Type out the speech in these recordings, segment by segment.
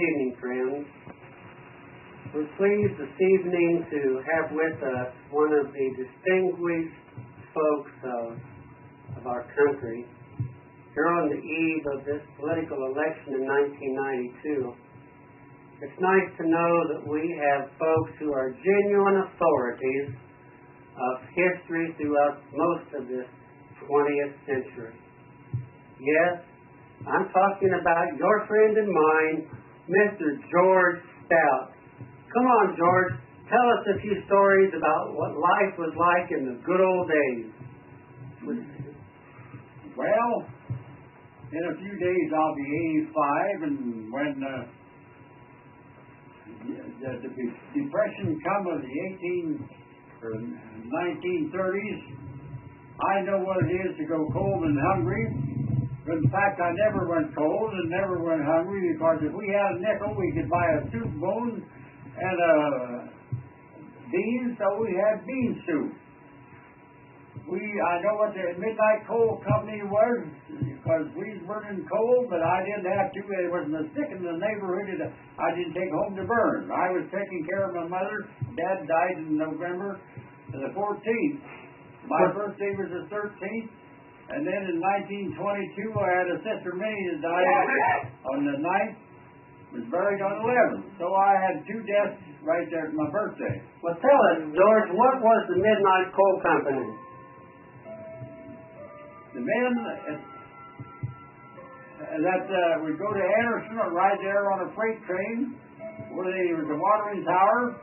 evening, friends. We're pleased this evening to have with us one of the distinguished folks of our country. Here on the eve of this political election in 1992, it's nice to know that we have folks who are genuine authorities of history throughout most of this 20th century. Yes, I'm talking about your friend and mine, Mr. George Stout. Come on, George, tell us a few stories about what life was like in the good old days. Well, in a few days I'll be 85, and when the Depression come of the 1930s, I know what it is to go cold and hungry. In fact, I never went cold and never went hungry, because if we had a nickel, we could buy a soup bone and beans, so we had bean soup. I know what the Midnight Coal Company was, because we was burning coal, but I didn't have to. There wasn't a stick in the neighborhood that I didn't take home to burn. I was taking care of my mother. Dad died in November the 14th. My birthday was the 13th. And then in 1922, I had a sister Minnie that died on the 9th, was buried on the 11th. So I had two deaths right there at my birthday. Well, tell us, George, what was the Midnight Coal Company? The men that would go to Anderson or ride there on a freight train, where they was a watering tower.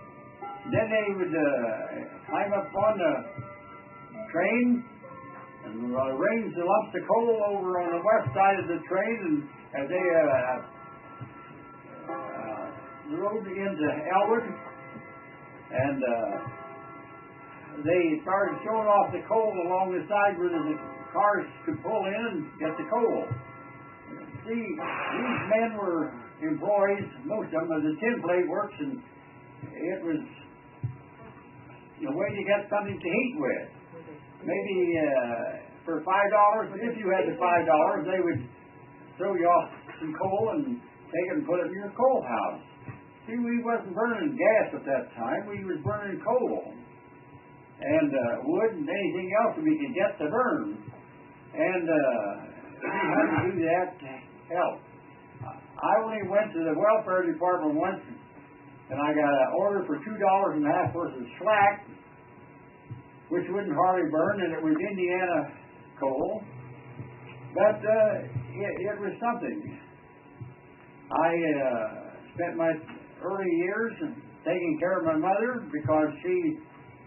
Then they would climb up on the train and range the lumps of coal over on the west side of the train, and as they rode into Elwood, and they started showing off the coal along the side where the cars could pull in and get the coal. See, these men were employees, most of them, of the tin plate works, and it was a way to get something to heat with. Maybe for $5, but if you had the $5, they would throw you off some coal and take it and put it in your coal house. See, we wasn't burning gas at that time. We was burning coal and wood and anything else that we could get to burn. And we had to do that to help. I only went to the welfare department once, and I got an order for $2.50 worth of slack, which wouldn't hardly burn, and it was Indiana coal. But it was something. I spent my early years taking care of my mother, because she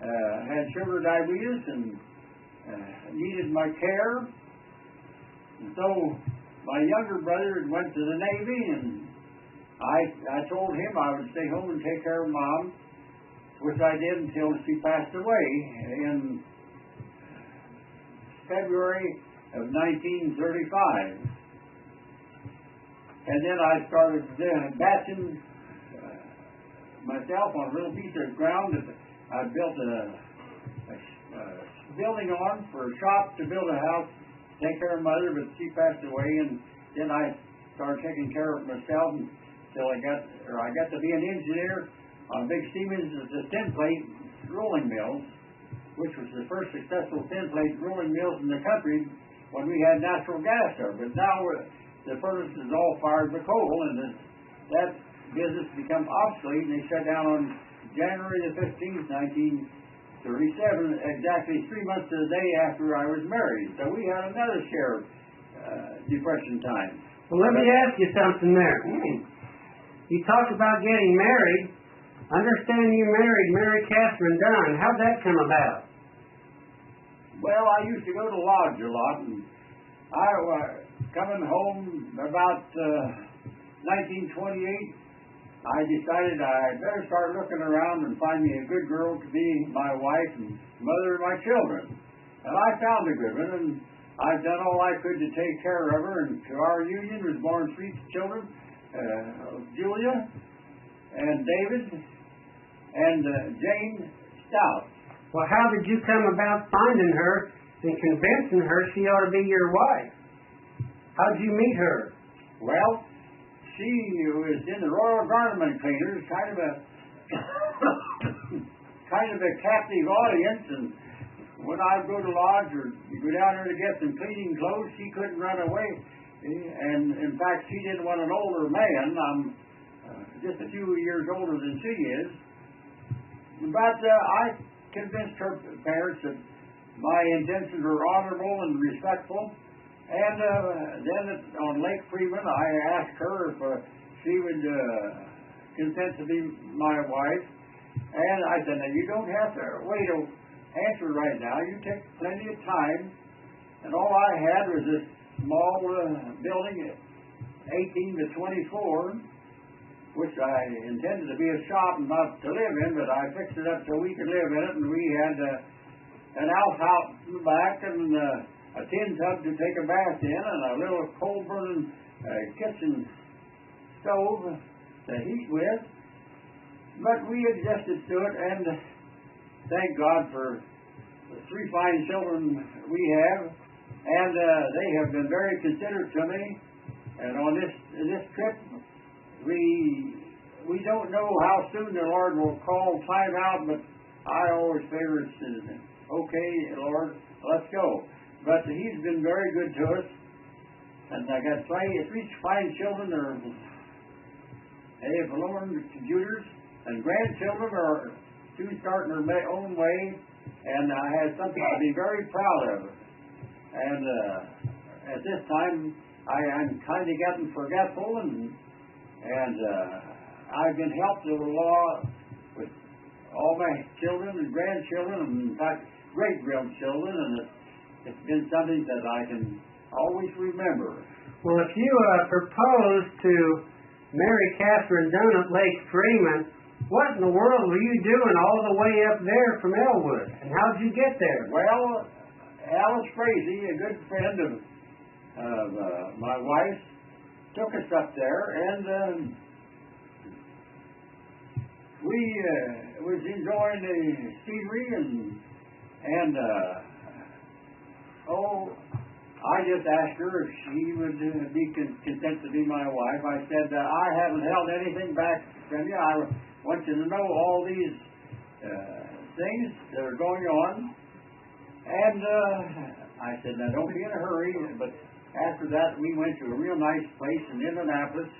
had sugar diabetes and needed my care. And so my younger brother went to the Navy, and I told him I would stay home and take care of Mom, which I did until she passed away in February of 1935. And then I started batching myself on a little piece of ground that I built a building on for a shop to build a house, take care of Mother, but she passed away, and then I started taking care of myself until I got to be an engineer on Big Stevens is the tin plate rolling mills, which was the first successful tin plate rolling mills in the country when we had natural gas there. But now the furnace is all fired with coal, and that business become obsolete, and they shut down on January the 15th, 1937, exactly 3 months to the day after I was married. So we had another share of Depression time. Well, let me ask you something there. You talked about getting married. I understand you married Mary Catherine Dunn. How'd that come about? Well, I used to go to lodge a lot, and I was coming home about 1928. I decided I'd better start looking around and find me a good girl to be my wife and mother of my children. And I found a good one, and I've done all I could to take care of her, and to our union was born 3 children, Julia and David and Jane Stout. Well, how did you come about finding her and convincing her she ought to be your wife? How did you meet her? Well, she was in the Royal Garment Cleaners, kind of a kind of a captive audience, and when I would go to lodge or go down there to get some cleaning clothes, she couldn't run away. And in fact, she didn't want an older man. I'm just a few years older than she is. But I convinced her parents that my intentions were honorable and respectful. And then on Lake Freeman, I asked her if she would consent to be my wife. And I said, now, you don't have to wait to answer right now. You take plenty of time. And all I had was this small building, 18 to 24, which I intended to be a shop and not to live in, but I fixed it up so we could live in it. And we had an outhouse in the back and a tin tub to take a bath in, and a little coal-burning kitchen stove to heat with. But we adjusted to it, and thank God for the 3 fine children we have, and they have been very considerate to me. And on this trip, we don't know how soon the Lord will call time out, but I always favor it. Okay, Lord, let's go. But He's been very good to us, and I got 3 fine children. They have learned computers, and grandchildren are soon starting their own way, and I have something to be very proud of. And at this time, I'm kind of getting forgetful, and I've been helped a lot with all my children and grandchildren, and in fact, great-grandchildren, and it's been something that I can always remember. Well, if you proposed to marry Catherine Dunn at Lake Freeman, what in the world were you doing all the way up there from Elwood? And how'd you get there? Well, Alice Frazee, a good friend of my wife's, took us up there, and we was enjoying the scenery, and I just asked her if she would be content to be my wife. I said, I haven't held anything back from you. I want you to know all these things that are going on. And I said, now don't be in a hurry. But after that, we went to a real nice place in Indianapolis,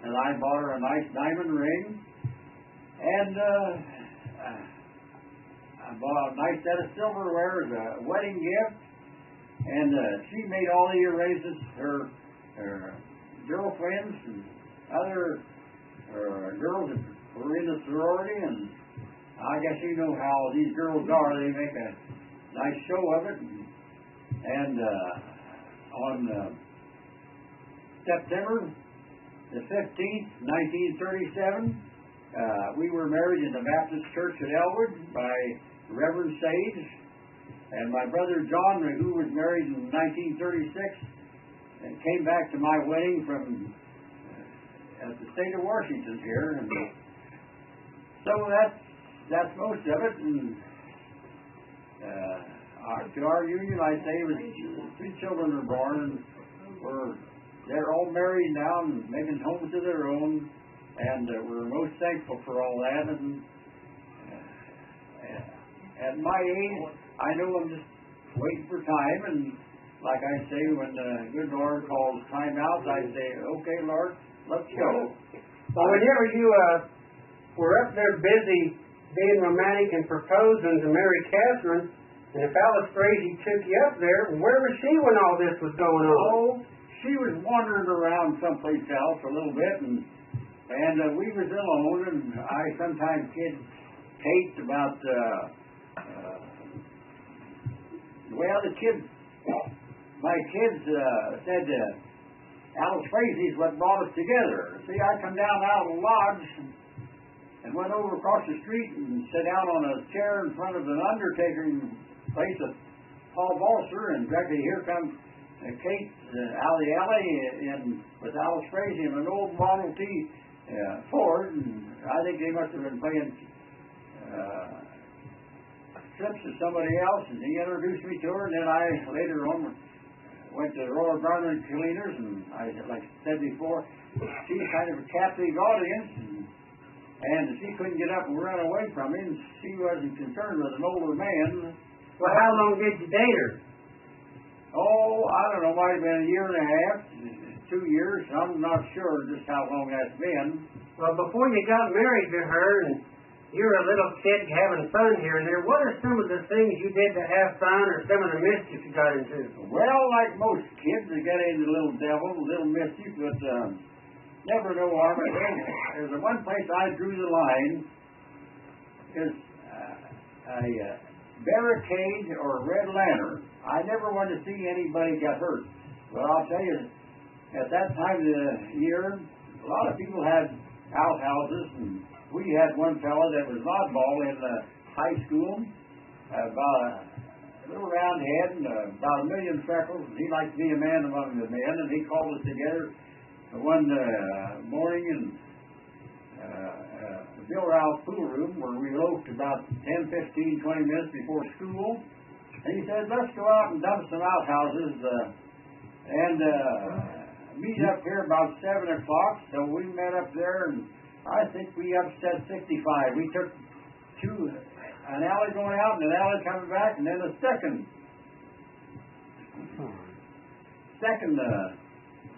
and I bought her a nice diamond ring. And I bought a nice set of silverware as a wedding gift. And she made all the arrangements. Her girlfriends and other girls that were in the sorority, and I guess you know how these girls are. They make a nice show of it. And on September the 15th, 1937, we were married in the Baptist Church at Elwood by Reverend Sage. And my brother John, who was married in 1936, came back to my wedding from at the state of Washington here. And so that's most of it. And to our union, I say, was 2 children are born, and they're all married now and making homes of their own. And we're most thankful for all that. And at my age, I know I'm just waiting for time, and like I say, when the good Lord calls time out, I say, okay, Lord, let's go. Well, whenever you were up there busy being romantic and proposing to marry Catherine, and if Alice Frazee took you up there, where was she when all this was going on? Oh, she was wandering around someplace else a little bit, and we was alone, and I sometimes kid Kate about my kids said Alice Frazee's what brought us together. See, I come down out of the lodge and went over across the street and sat down on a chair in front of an undertaking place of Paul Balser, and directly here comes Kate Alley with Alice Frazee in an old Model T Ford, and I think they must have been playing trips to somebody else, and he introduced me to her, and then I later on went to the Royal Garden Cleaners, and like I said before, she's kind of a captive audience, and she couldn't get up and run away from him. She wasn't concerned with an older man. Well, how long did you date her? Oh, I don't know, might have been a year and a half, 2 years. I'm not sure just how long that's been. Well, before you got married to her, and you were a little kid having fun here and there, what are some of the things you did to have fun, or some of the mischief you got into? Well, like most kids, they got into little devil, little mischief, but never no harm. There's the one place I drew the line is a barricade or a red lantern. I never wanted to see anybody get hurt. But I'll tell you, at that time of the year, a lot of people had outhouses, and we had one fellow that was an oddball in high school, about a little round head and about 1 million freckles. He liked to be a man among the men, and he called us together one morning in Bill Rouse pool room where we loafed about 10, 15, 20 minutes before school. And he said, let's go out and dump some outhouses and meet up here about 7 o'clock. So we met up there, and I think we upset 65. We took an alley going out and an alley coming back, and then a second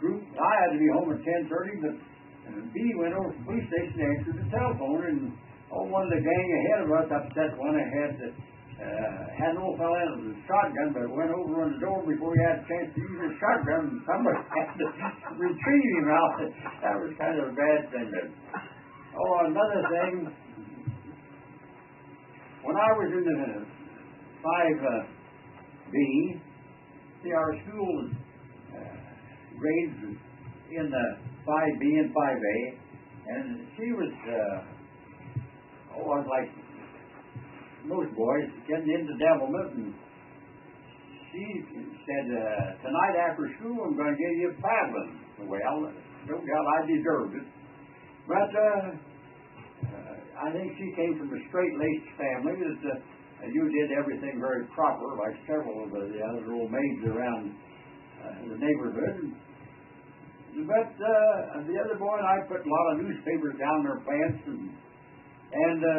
group. I had to be home at 10:30, but B went over to the police station to answer the telephone, and one of the gang ahead of us upset one ahead that had an old fellow in with a shotgun, but went over on the door before he had a chance to use his shotgun, and somebody had to retrieve him out. That was kind of a bad thing. Another thing, when I was in the 5B, see, our school grades in the 5B and 5A, and she was, like most boys, getting into devilment, and she said, tonight after school I'm going to give you paddling. Well, no doubt I deserved it. But I think she came from a straight-laced family that you did everything very proper, like several of the other old maids around the neighborhood. But the other boy and I put a lot of newspapers down their pants, and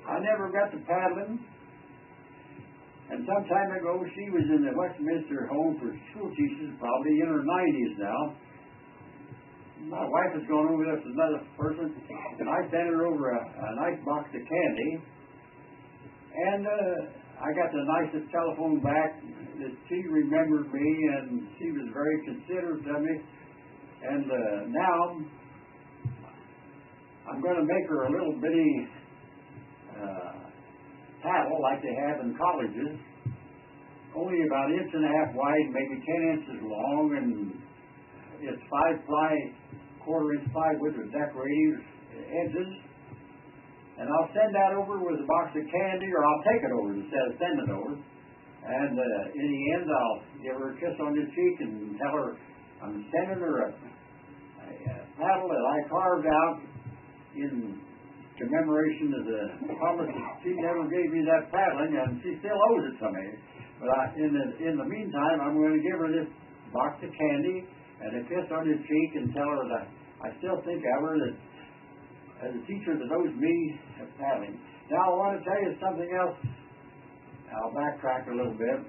I never got to paddling. And some time ago, she was in the Westminster Home for School Teachers, probably in her 90s now. My wife has gone over there with another person, and I sent her over a nice box of candy. And I got the nicest telephone back that she remembered me, and she was very considerate of me. And now I'm going to make her a little bitty paddle like they have in colleges, only about 1.5 inches wide, maybe 10 inches long, and it's 5-ply, 1/4-inch plywood with decorative edges. And I'll send that over with a box of candy, or I'll take it over instead of sending it over. And in the end, I'll give her a kiss on the cheek and tell her I'm sending her a paddle that I carved out in commemoration of the promise that she never gave me that paddling, and she still owes it to me. But in the meantime, I'm going to give her this box of candy and a kiss on the cheek and tell her that I still think of her as a teacher that owes me a paddling. Now, I want to tell you something else. I'll backtrack a little bit.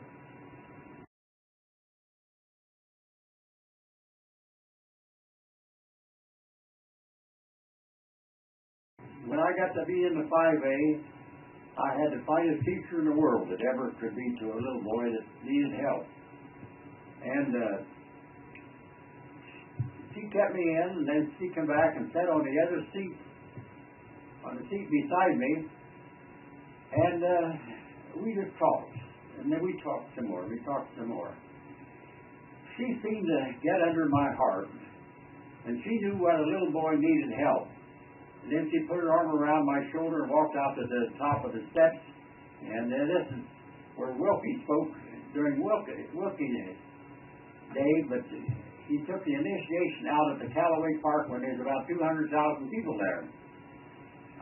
When I got to be in the 5A, I had to find a teacher in the world that ever could be to a little boy that needed help. And she kept me in, and then she came back and sat on the other seat, on the seat beside me, and we just talked. And then we talked some more. She seemed to get under my heart, and she knew what a little boy needed help. And then she put her arm around my shoulder and walked out to the top of the steps. And this is where Wilkie spoke during Wilkie Day, but he took the initiation out at the Callaway Park when there's about 200,000 people there.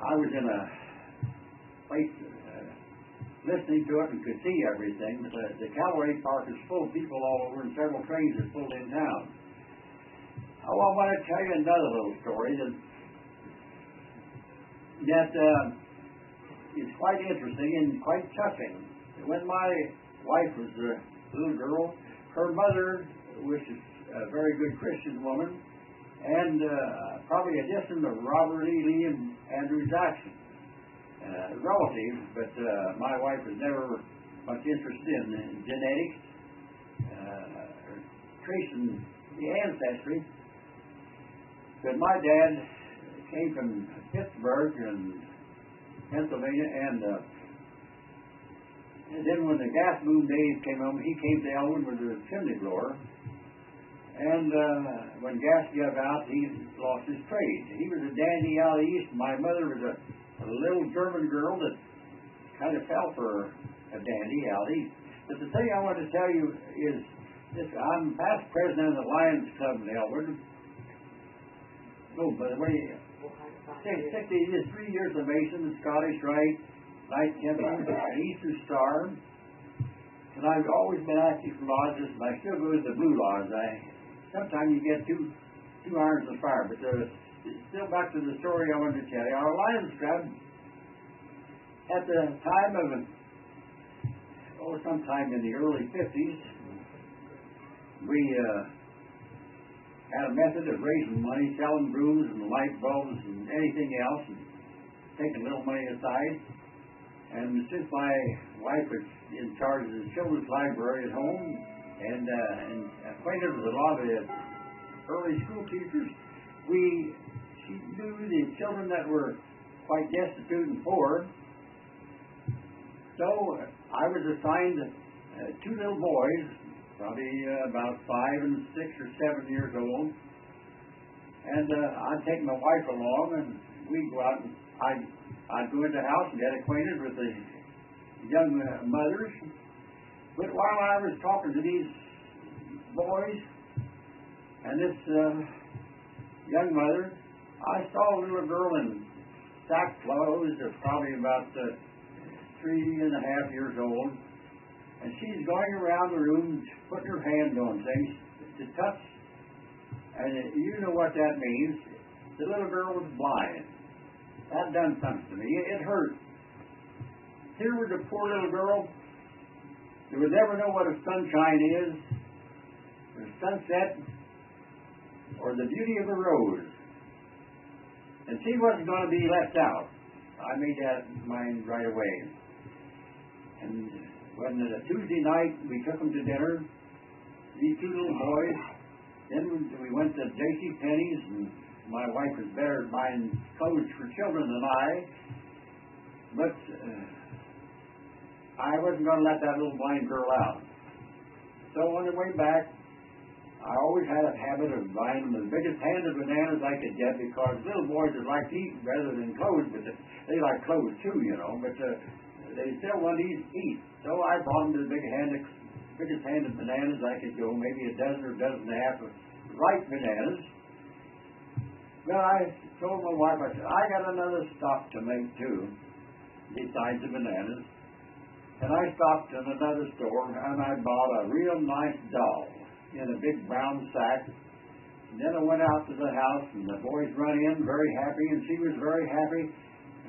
I was in a place listening to it and could see everything. But the cavalry park is full of people all over, and several trains are pulled in town. Oh, I want to tell you another little story that is quite interesting and quite touching. When my wife was a little girl, her mother, which is a very good Christian woman, and probably a distant of Robert E. Lee and Andrew Jackson, relatives, but my wife was never much interested in genetics, tracing the ancestry. But my dad came from Pittsburgh and Pennsylvania, and then when the gas boom days came on, he came to Elwood with a chimney blower. And when gas gave out, he lost his trade. He was a dandy out east. My mother was a little German girl that kind of fell for a dandy out east. But the thing I want to tell you is this: I'm past president of the Lions Club in Elwood. Oh, by the way, 3 years of Mason, the Scottish Rite, Knight Templar, and Easter Star. And I've always been active in lodges, and I still go to the Blue Lodge. Sometimes you get two irons in the fire. But still back to the story I wanted to tell you. Our Lions Club, at the time of, sometime in the early 50s, we had a method of raising money, selling brooms and light bulbs and anything else, and taking a little money aside. And since my wife was in charge of the children's library at home and acquainted with a lot of the early school teachers, she knew the children that were quite destitute and poor. So I was assigned two little boys, probably about 5 and 6 or 7 years old, and I'd take my wife along, and we'd go out and I'd go into the house and get acquainted with the young mothers. But while I was talking to these boys and this young mother, I saw a little girl in sack clothes, probably about 3.5 years old, and she's going around the room putting her hand on things to touch. And you know what that means. The little girl was blind. That done something to me. It hurt. Here was a poor little girl who would never know what a sunshine is, or a sunset, or the beauty of a rose. And she wasn't going to be left out. I made that mind right away. And when Tuesday night we took them to dinner, these two little boys, then we went to J.C. Penney's, and my wife was better at buying clothes for children than I, but I wasn't going to let that little blind girl out. So on the way back, I always had a habit of buying them the biggest hand of bananas I could get, because little boys would like to eat rather than clothes, but they like clothes too, but they still want to eat. So I bought them the biggest hand of bananas I could go, maybe a dozen or dozen and a half of ripe bananas. Then I told my wife, I said, I got another stock to make too, besides the bananas. And I stopped in another store, and I bought a real nice doll in a big brown sack. And then I went out to the house, and the boys run in very happy, and she was very happy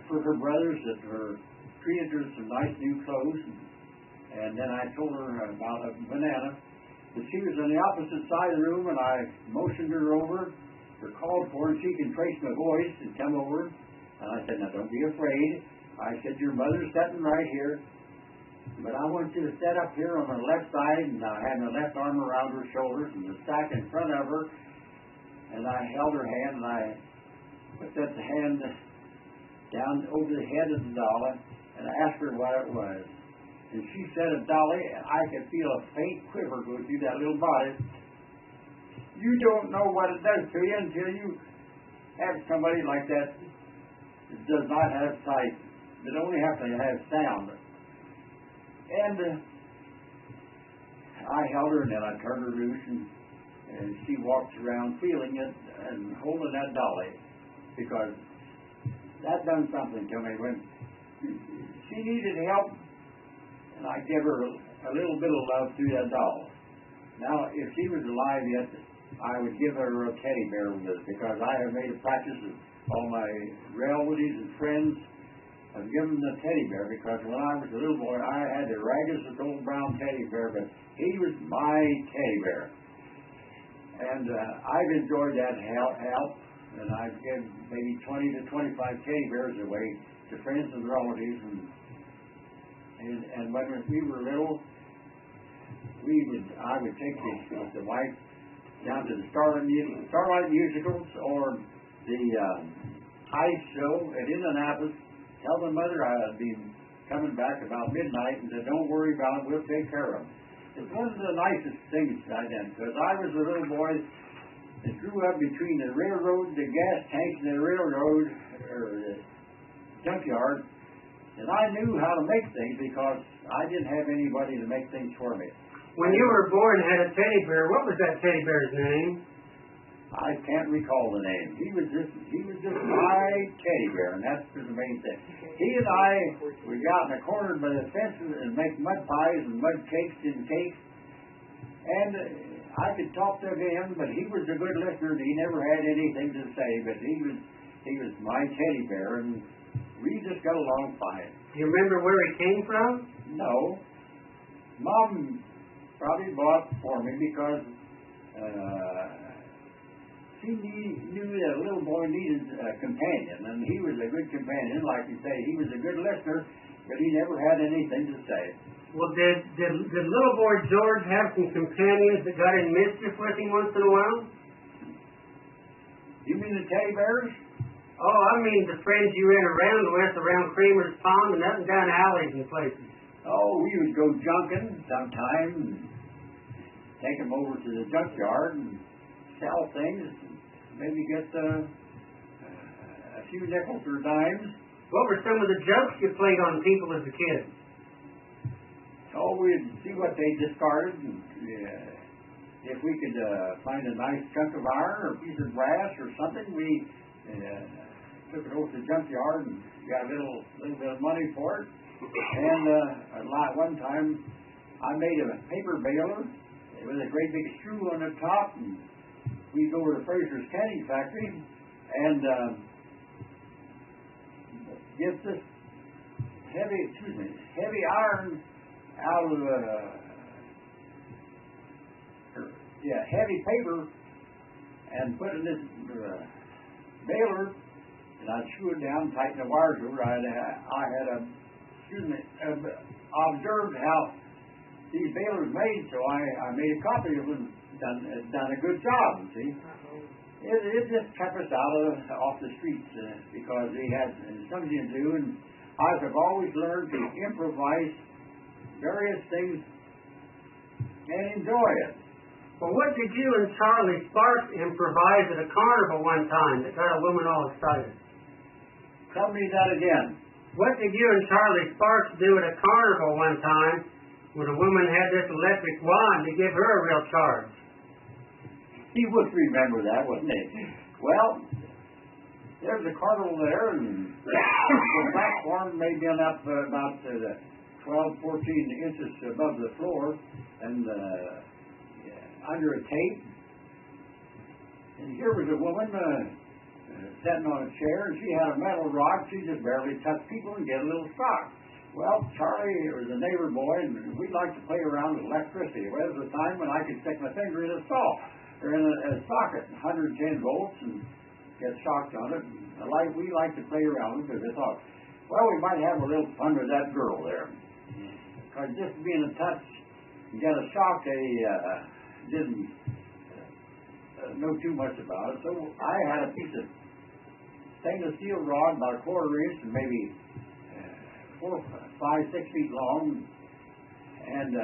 for her brothers that were treated her some nice new clothes. And then I told her about a banana. But she was on the opposite side of the room, and I motioned her over, or called for her, and she can trace my voice and come over. And I said, now don't be afraid. I said, your mother's sitting right here, but I want you to sit up here on the left side. And I had my left arm around her shoulders and the sack in front of her, and I held her hand, and I put that hand down over the head of the doll, and I asked her what it was. And she said, Dolly, I could feel a faint quiver go through that little body. You don't know what it does to you until you have somebody like that that does not have sight, that only have to have sound. And I held her, and then I turned her loose, and she walked around feeling it and holding that dolly, because that done something to me. When she needed help and I give her a little bit of love through that doll. Now, if she was alive yet, I would give her a teddy bear with it, because I have made a practice of all my relatives and friends of giving them a teddy bear, because when I was a little boy, I had the raggedest old brown teddy bear, but he was my teddy bear. And I've enjoyed that help, and I've given maybe 20 to 25 teddy bears away to friends and relatives. And when we were little, I would take the wife down to the Starlight musicals or the ice show at Indianapolis. Tell my mother I'd be coming back about midnight, and said, "Don't worry about it, we'll take care of them." It's one of the nicest things I did, because I was a little boy that grew up between the railroad, the gas tanks, and the railroad, or the junkyard, and I knew how to make things because I didn't have anybody to make things for me. When you were born and had a teddy bear, what was that teddy bear's name? I can't recall the name. He was just my teddy bear, and that's the main thing. He and I would go out in the corner by the fences and make mud pies and mud cakes and cakes. And I could talk to him, but he was a good listener. He never had anything to say, but he was my teddy bear, and we just got along fine. Do you remember where he came from? No. Mom probably bought for me because she knew that a little boy needed a companion, and he was a good companion. Like you say, he was a good listener, but he never had anything to say. Well, did little boy George have some companions that got in mischief with him once in a while? You mean the teddy bears? Oh, I mean the friends you ran around with around Kramer's Pond and up and down alleys and places. Oh, we would go junking sometime and take them over to the junkyard and sell things, and maybe get a few nickels or dimes. What were some of the jokes you played on people as a kid? Oh, we'd see what they discarded, and if we could find a nice chunk of iron or a piece of brass or something, we took it over to the junkyard and got a little bit of money for it. And one time, I made a paper baler with a great big screw on the top, and we go to Fraser's canning factory and get this heavy iron out of heavy paper and put in this baler, and I'd screw it down, tighten the wires over. I had observed how these balers made, so I made a copy of them. Done a good job, see. It just kept us off the streets because they had something to do, and I've always learned to improvise various things and enjoy it. Well, what did you and Charlie Sparks improvise at a carnival one time that got a woman all excited? Tell me that again. What did you and Charlie Sparks do at a carnival one time when a woman had this electric wand to give her a real charge? He would remember that, wouldn't he? Well, there was a carnival there, and the platform may be up about 12, 14 inches above the floor, and under a tape. And here was a woman sitting on a chair, and she had a metal rod. She just barely touched people and get a little shock. Well, Charlie was a neighbor boy, and we liked to play around with electricity. Well, there was a time when I could stick my finger in a saw, or in a socket, 110 volts, and get shocked on it. We liked to play around because I thought, well, we might have a little fun with that girl there. Because just being in touch and get a shock, they didn't know too much about it. So I had a piece of stainless steel rod about a quarter-inch and maybe 4, 5, 6 feet long, and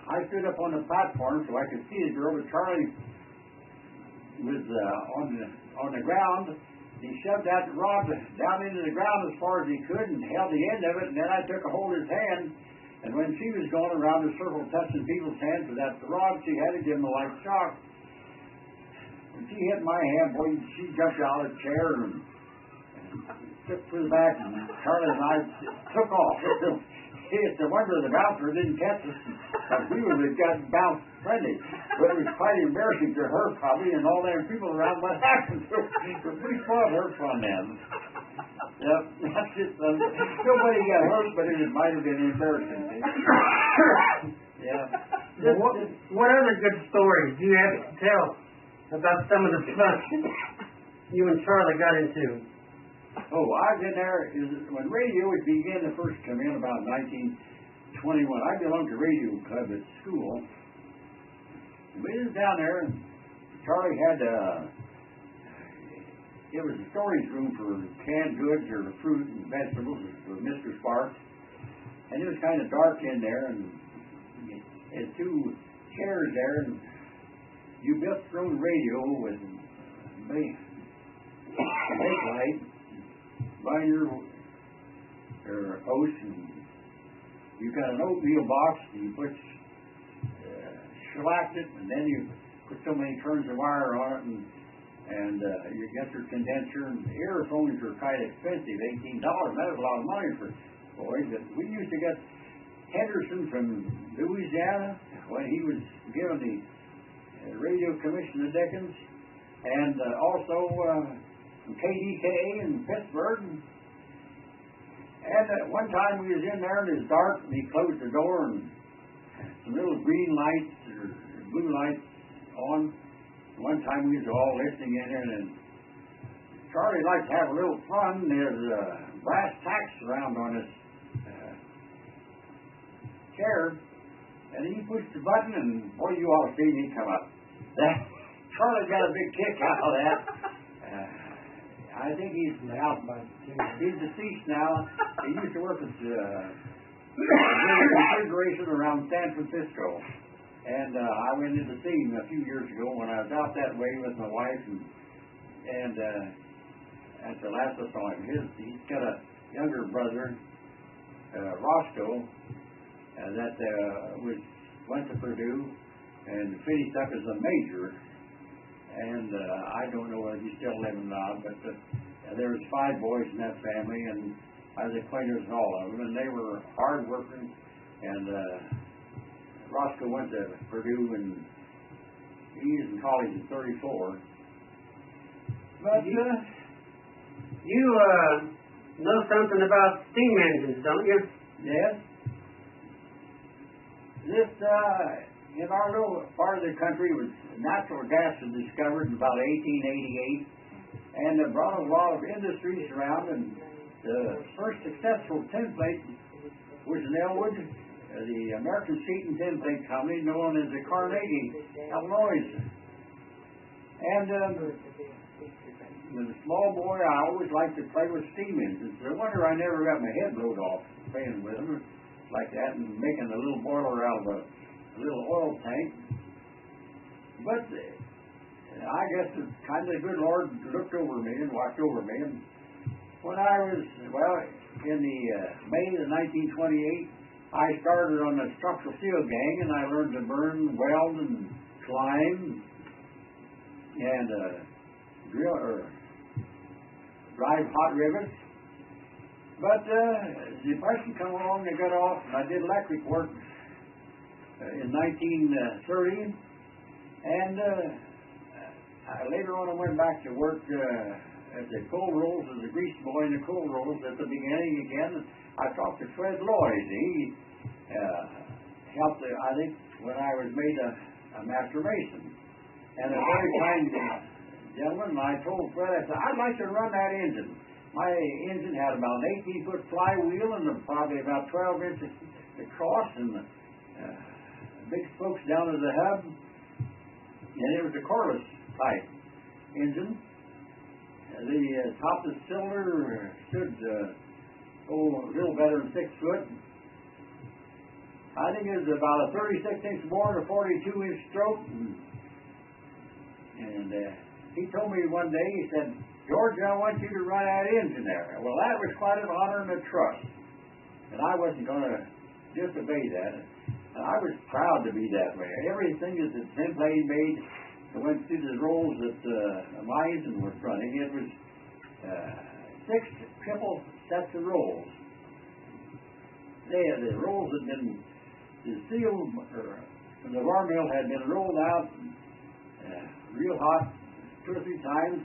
I stood up on the platform so I could see the girl, but Charlie was on the ground. He shoved that rod down into the ground as far as he could and held the end of it, and then I took a hold of his hand, and when she was going around the circle touching people's hands with that rod, she had to give him a light shock. When she hit my hand, boy, she jumped out of the chair and took to the back, and Charlie and I took off. It see, it's a wonder the bouncer didn't catch us. Because we would have gotten bounced plenty. But it was quite embarrassing to her, probably, and all them people around what happened to her. But we spoiled her fun then. Yep, that's just, nobody got hurt, but it might have been embarrassing. Yeah. What other good stories do you have to tell about some of the fun you and Charlie got into? Oh, I've been there. When radio began to first come in about 1921, I belonged to radio club at school. We was down there, and Charlie had it was a storage room for canned goods or fruit and vegetables for Mr. Sparks. And it was kind of dark in there, and had two chairs there, and you built your own radio with bakelite, binder or host, and you got an oatmeal box, and you put shellacked it, and then you put so many turns of wire on it, and you get your condenser, and the earphones were kind of expensive, $18. That was a lot of money for boys, but we used to get Henderson from Louisiana when he was given the radio commission of Dickens, and also from KDKA in Pittsburgh. And one time we was in there and it was dark, and he closed the door and some little green lights or blue lights on. One time we was all listening in there, and Charlie liked to have a little fun. There's brass tacks around on his chair, and he pushed the button, and boy, you ought to see me come up. Charlie got a big kick out of that. I think he's deceased now. He used to work at refrigeration around San Francisco, and I went in to see him a few years ago when I was out that way with my wife, and that's the last I saw him. He's got a younger brother, Roscoe, that went to Purdue and finished up as a major, and I don't know whether he's still living now, but there was 5 boys in that family, and I was acquainted with all of them, and they were hard working, and Roscoe went to Purdue, and he was in college at 34. But you know something about steam engines, don't you? Yes. This, in our little part of the country, was natural gas was discovered in about 1888, and it brought a lot of industries around, and the first successful template was in Elwood, the American Sheet and Template Company, known as the Carnegie, Illinois. And as a small boy, I always liked to play with steam engines. I wonder I never got my head blowed off playing with them like that and making a little boiler out of a little oil tank. But I guess the kind of the good Lord looked over me and watched over me. And when I was, in the May of 1928, I started on the structural steel gang, and I learned to burn, weld, and climb, and drill or drive hot rivets. But the depression come along, they got off, and I did electric work in 1930, and later on I went back to work at the coal rolls as a grease boy in the coal rolls at the beginning again. I talked to Fred Lloyd. He helped, I think, when I was made a master mason. And a very kind gentleman, and I told Fred, I said, I'd like to run that engine. My engine had about an 18-foot flywheel and probably about 12 inches across, and big spokes down to the hub. And it was a cordless type engine. The top of the cylinder stood a little better than 6 foot. I think it was about a 36-inch bore and a 42-inch stroke. And he told me one day, he said, George, I want you to run that engine there. Well, that was quite an honor and a trust. And I wasn't going to disobey that. And I was proud to be that way. Everything that the template made went through the rolls that my engine was running. It was 6 triple sets of rolls. the rolls had been, the steel from the bar mill had been rolled out real hot 2 or 3 times.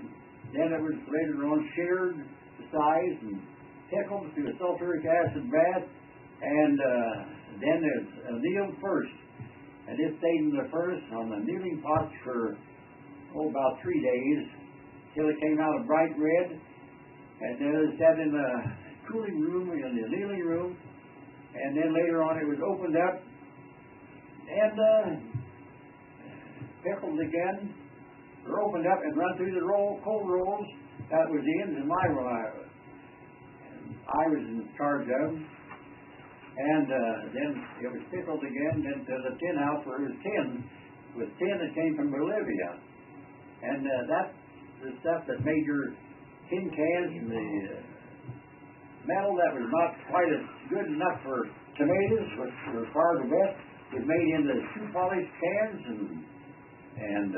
Then it was later on sheared to size and pickled to a sulfuric acid bath, and then it's annealed first. And it stayed in the furnace on the annealing pots for about 3 days till it came out a bright red. And then it sat in the cooling room, in the annealing room, and then later on it was opened up and pickled again, or opened up and run through the cold rolls. That was the ends of my I was in charge of. And then it was pickled again, then to the tin house where it was tin. With tin that came from Bolivia. And that's the stuff that made your tin cans and the metal that was not quite as good enough for tomatoes, which were far the best, was made into shoe polish cans and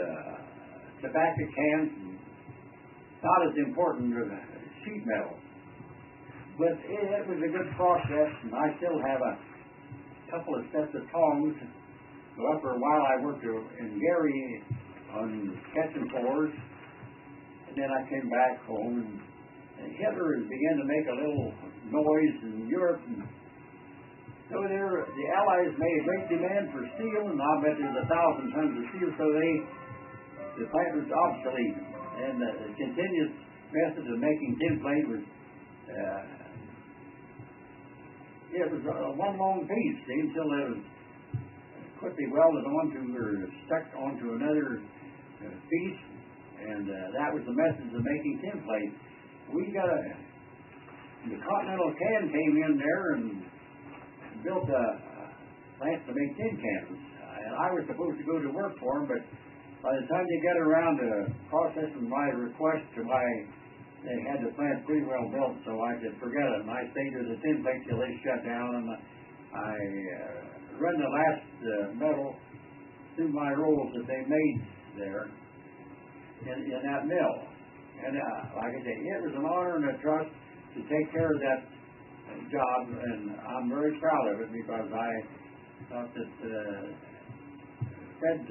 tobacco cans, and not as important as sheet metal. But it was a good process, and I still have a couple of sets of tongs. Well, for a while I worked in Gary on catching floors, and then I came back home, and Hitler began to make a little noise in Europe. And so the Allies made a great demand for steel, and I bet there's 1,000 tons of steel, so the plant was obsolete. And the continuous method of making tin plate was it was one long piece until it was quickly welded onto or stuck onto another piece, and that was the method of making tin plate. The Continental Can came in there and built a plant to make tin cans, and I was supposed to go to work for them, but by the time they got around to processing my request they had the plant pretty well built, so I could forget it. And I stayed with the tin plate till they shut down, and I run the last metal through my rolls that they made there in that mill. And like I say, it was an honor and a trust to take care of that job, and I'm very proud of it because I thought that Fred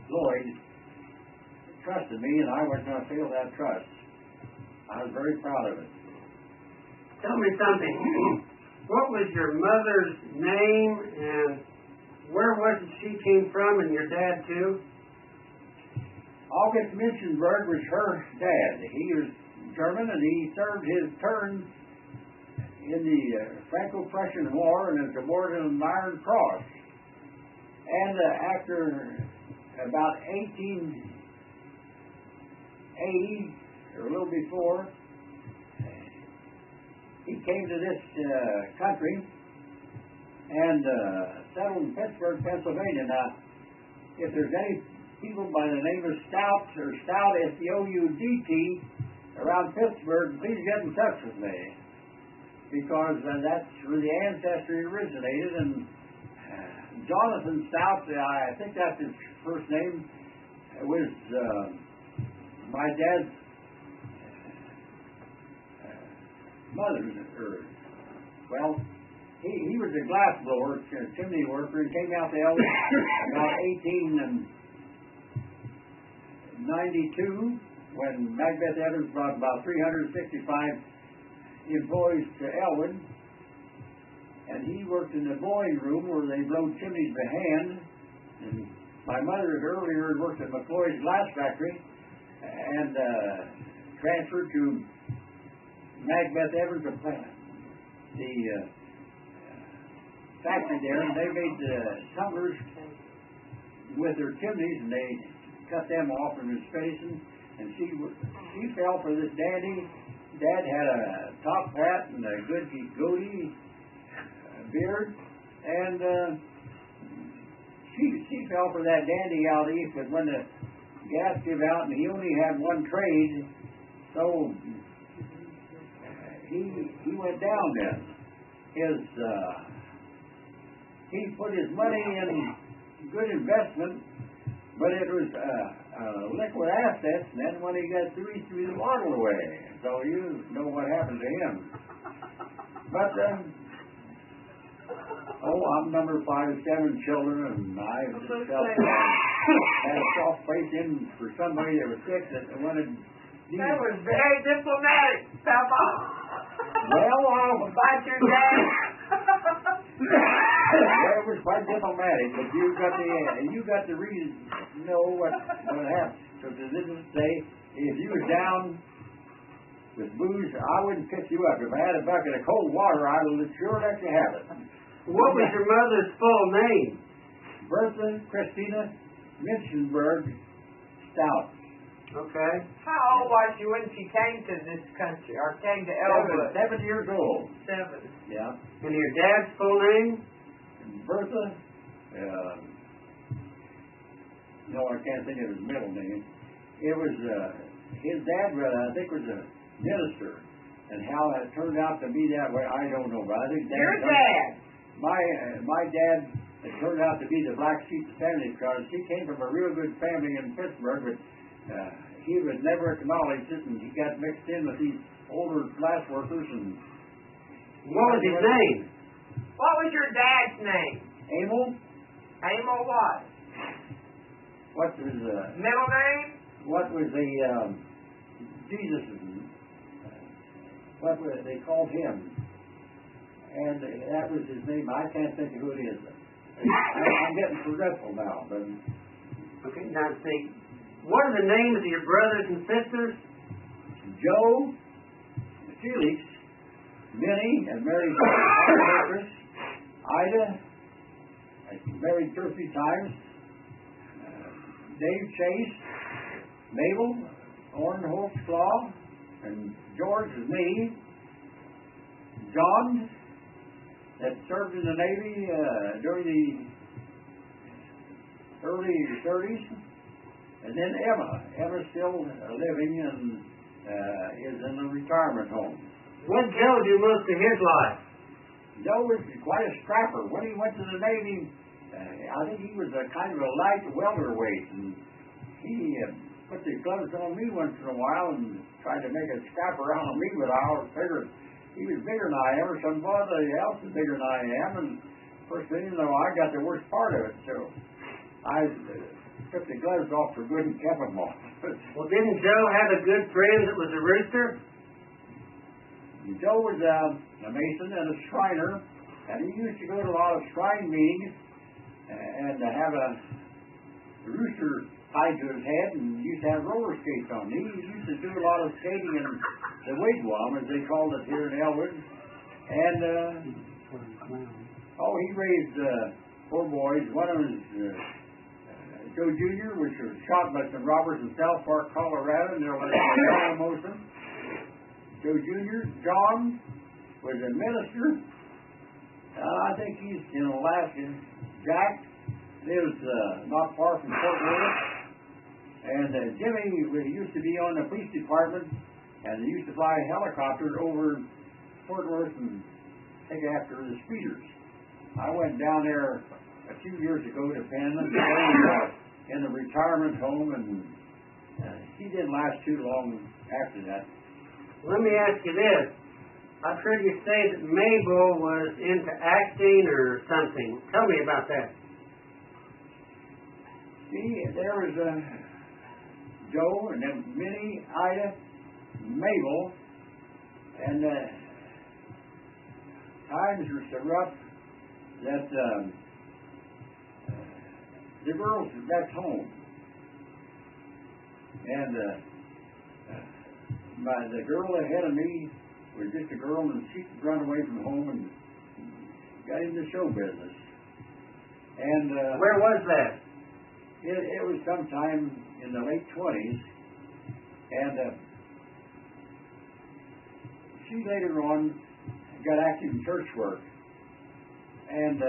Lloyd trusted me, and I wasn't going to fail that trust. I was very proud of it. Tell me something. What was your mother's name, and where was it she came from, and your dad too? August Münchenberg was her dad. He was German, and he served his turn in the Franco-Prussian War and was awarded an Iron Cross. And after about 1880, or a little before, he came to this country and settled in Pittsburgh, Pennsylvania. Now, if there's any people by the name of Stout, or Stout, S-T-O-U-D-T, around Pittsburgh, please get in touch with me, because that's where the ancestry originated. And Jonathan Stout, I think that's his first name, was my dad's mother's, he was a glass blower, chimney worker, and came out to Elwood about 1892 when Macbeth Evans brought about 365 employees to Elwood, and he worked in the blowing room where they blowed chimneys by hand. And my mother had earlier worked at McCloy's glass factory and transferred to Macbeth Evans, the factory there, and they made tumblers with their chimneys, and they cut them off from his face, and she fell for this dandy. Dad had a top hat and a good goatee, beard, and she fell for that dandy out east, but when the gas gave out and he only had one trade, so he went down then. He put his money in good investment, but it was liquid assets, and then when he got through, he threw the bottle away. So you know what happened to him. But, I'm number 5 of 7 children, and I just felt had a soft place in for somebody that was sick that wanted. That was very diplomatic, Papa. Well, About your dad. it was quite diplomatic, but you got the reason to know what happened. So this is to say, if you was down with booze, I wouldn't pick you up. If I had a bucket of cold water, I would sure let you have it. What was your mother's full name? Bertha Christina Minchenberg Stout. Okay. How old was she when she came to this country, or came to Elwood? 7 years old. 7. Yeah. And your dad's full name? Bertha, no, I can't think of his middle name. It was, his dad, I think, was a minister. And how it turned out to be that way, I don't know. But I think Your dad? My dad, it turned out to be the black sheep of the family because he came from a real good family in Pittsburgh, but he was never acknowledged it, and he got mixed in with these older class workers. And what was his name? What was your dad's name? Emil. Emil what? What was middle name? What was the Jesus? What was they called him? And that was his name. I can't think of who it is. I'm getting forgetful now. But okay, now see, what are the names of your brothers and sisters? Joe, Felix, Minnie, and Mary Marcus, Ida, married 2 or 3 times, Dave Chase, Mabel, Orrin Holtzclaw, and George is me, John, that served in the Navy during the early 30s, and then Emma. Emma's still living and is in a retirement home. What did Joe do most of his life? Joe was quite a scrapper. When he went to the Navy, I think he was a kind of a light welterweight, and he put the gloves on me once in a while and tried to make a scrapper out of me, but I always figured he was bigger than I am, or somebody else is bigger than I am, and first thing you know, I got the worst part of it, so I took the gloves off for good and kept them off. Well, didn't Joe have a good friend that was a rooster? Joe was a mason and a shriner, and he used to go to a lot of shrine meetings and have a rooster tied to his head, and used to have roller skates on. He used to do a lot of skating in the wigwam, as they called it here in Elwood. And he raised 4 boys. One of them is Joe Jr., which was shot by some robbers in South Park, Colorado, and they're like almost him. Joe Jr. John was a minister. I think he's in Alaska. Jack lives not far from Fort Worth. And Jimmy used to be on the police department, and they used to fly helicopters over Fort Worth and take after the speeders. I went down there a few years ago to Penn and in a retirement home, and he didn't last too long after that. Let me ask you this. I've heard you say that Mabel was into acting or something. Tell me about that. See, there was Joe, and then Minnie, Ida, Mabel, and times were so rough that the girls were back home. And the girl ahead of me was just a girl, and she could run away from home and got into show business. And where was that? It was sometime in the late 20s, and she later on got active in church work, and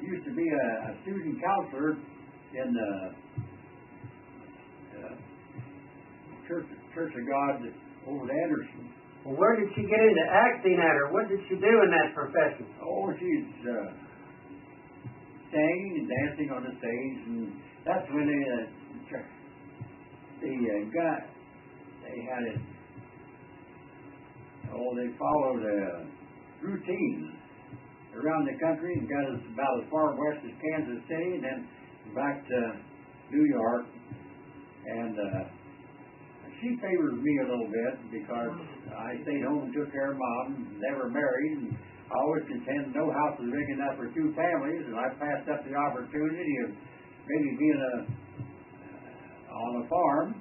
used to be a student counselor in the Church of God over at Anderson. Well, where did she get into acting at, or what did she do in that profession? Oh, she's singing and dancing on the stage, and that's when they had it. Oh, they followed routine around the country and got us about as far west as Kansas City and then back to New York. And she favored me a little bit because I stayed home and took care of Mom, never married, and I always contended no house was big enough for two families, and I passed up the opportunity of maybe being on a farm.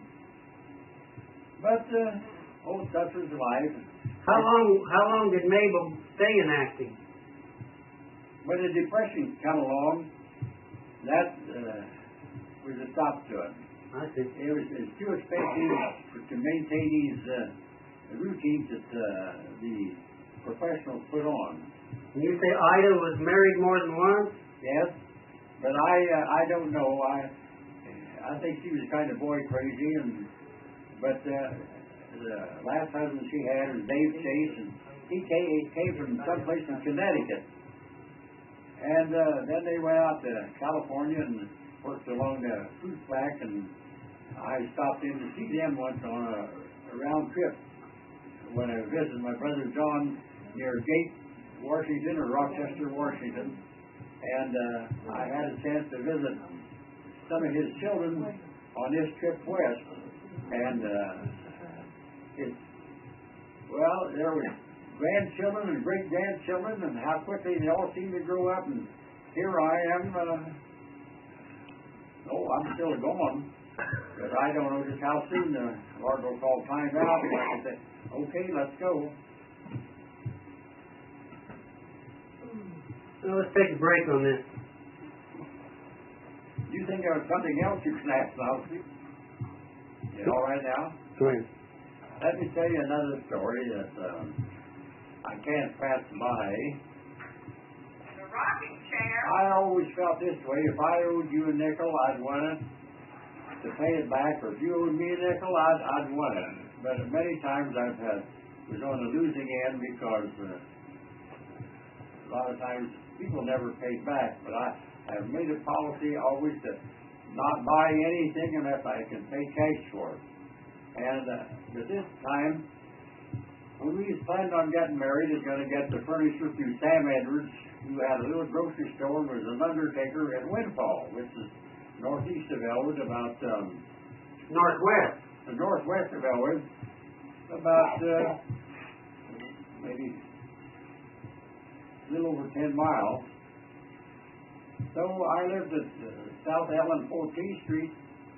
But such was life. How long did Mabel stay in acting? When the Depression come along, that was a stop to it. I see. It's too expensive to maintain these routines that the professionals put on. And you say Ida was married more than once? Yes, but I don't know. I think she was kind of boy crazy, but the last husband she had was Dave Chase, and he came from someplace in Connecticut. And then they went out to California and worked along the fruit back, and I stopped in to see them once on a round trip when I visited my brother John near Gate, Washington, or Rochester, Washington. And I had a chance to visit some of his children on this trip west. And there were grandchildren and great-grandchildren, and how quickly they all seem to grow up. And here I am. I'm still going, but I don't know just how soon the Lord will call time out. And I can say, okay, let's go. Well, let's take a break on this. Do you think there was something else you can ask now? You all right now? Go ahead. Let me tell you another story that I can't pass by. The rocking chair. I always felt this way. If I owed you a nickel, I'd want it to pay it back. Or if you owed me a nickel, I'd want it. But many times was on the losing end because a lot of times people never paid back. But I have made a policy always to not buy anything unless I can pay cash for it. And at this time, when we planned on getting married, is going to get the furniture through Sam Edwards, who had a little grocery store and was an undertaker at Windfall, which is northeast of Elwood, about Northwest. the northwest of Elwood, about maybe a little over 10 miles. So I lived at South Allen 14th Street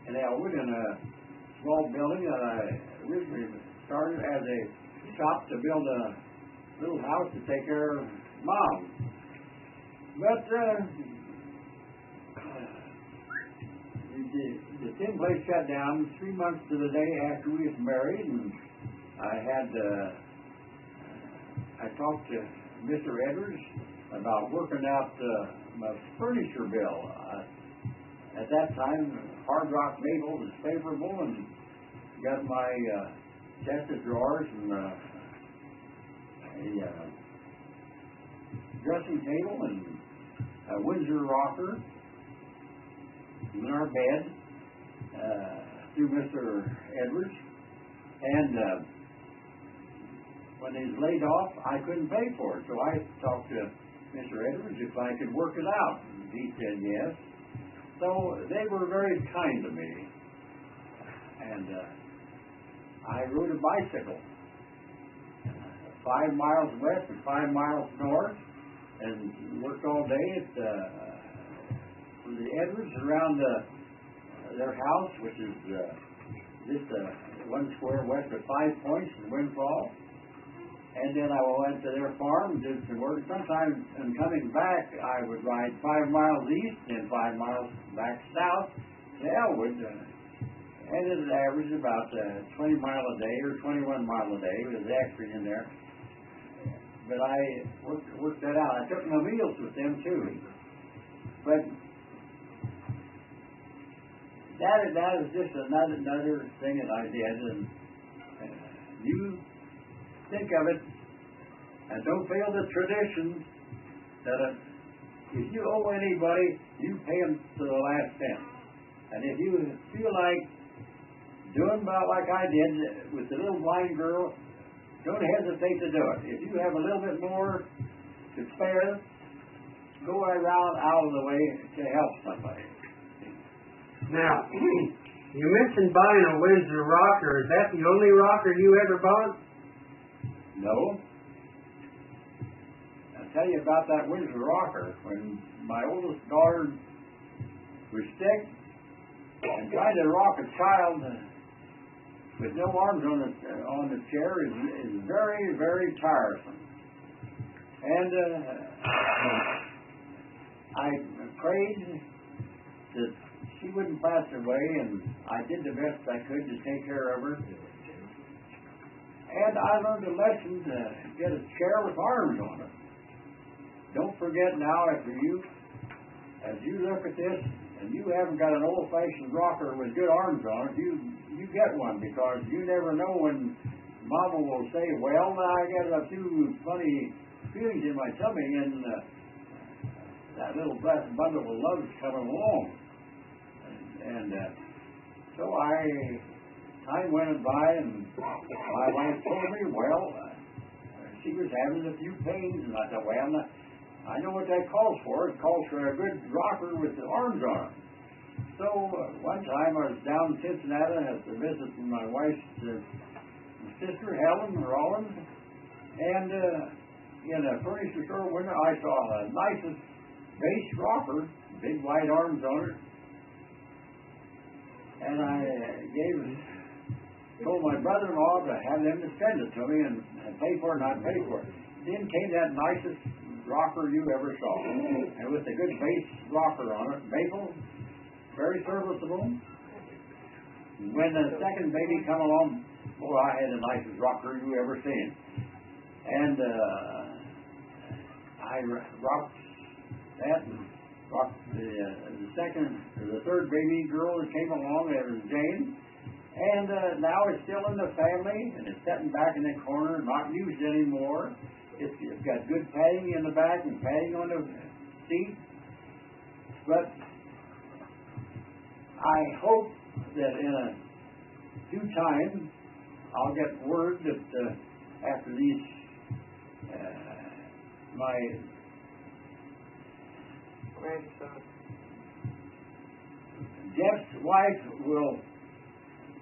in Elwood in a small building that I originally started as a shop to build a little house to take care of Mom. But the tin place shut down 3 months to the day after we was married, and I talked to Mr. Edwards about working out my furniture bill. At that time, Hard Rock Maple was favorable, and got my chest of drawers and a dressing table and a Windsor rocker in our bed through Mr. Edwards. And when he was laid off, I couldn't pay for it, so I talked to Mr. Edwards if I could work it out. And he said yes. So they were very kind to me. And I rode a bicycle 5 miles west and 5 miles north, and worked all day at the Edwards around their house, which is just 1 square west of 5 Points in Windfall. And then I went to their farm and did some work. Sometimes, in coming back, I would ride 5 miles east and 5 miles back south to Elwood. And it averaged about 20 miles a day or 21 miles a day with extras in there. But I worked that out. I took my meals with them too. But that is just another thing that I did. And you think of it, and don't fail the tradition that if you owe anybody, you pay them to the last cent. And if you feel like doing about like I did with the little blind girl don't hesitate to do it. If you have a little bit more to spare, go around out of the way to help somebody. Now, you mentioned buying a Windsor rocker. Is that the only rocker you ever bought? No. I'll tell you about that Windsor rocker. When my oldest daughter was sick and trying to rock a child with no arms on the chair is very, very tiresome. And I prayed that she wouldn't pass away, and I did the best I could to take care of her. And I learned a lesson to get a chair with arms on it. Don't forget now, as you look at this, and you haven't got an old-fashioned rocker with good arms on it, you get one, because you never know when Mama will say, well, I got a few funny feelings in my tummy, and that little blessed bundle of love is coming along. And so time went by, and my wife told me, well, she was having a few pains, and I thought, well, I know what that calls for. It calls for a good rocker with the arms on it. So one time I was down in Cincinnati at the visit from my wife's sister, Helen Rollins, and in a furniture store window I saw the nicest base rocker, big wide arms on it, and I told my brother-in-law to have them to send it to me and pay for it, not pay for it. Then came that nicest rocker you ever saw, and with a good base rocker on it, maple, very serviceable. When the second baby come along, boy, I had the nicest rocker you ever seen. And I rocked that, and rocked the third baby girl that came along. It was Jane, and now it's still in the family, and it's sitting back in the corner, not used anymore. It's got good padding in the back and padding on the seat. But I hope that in due time I'll get word that after these my Jeff's wife will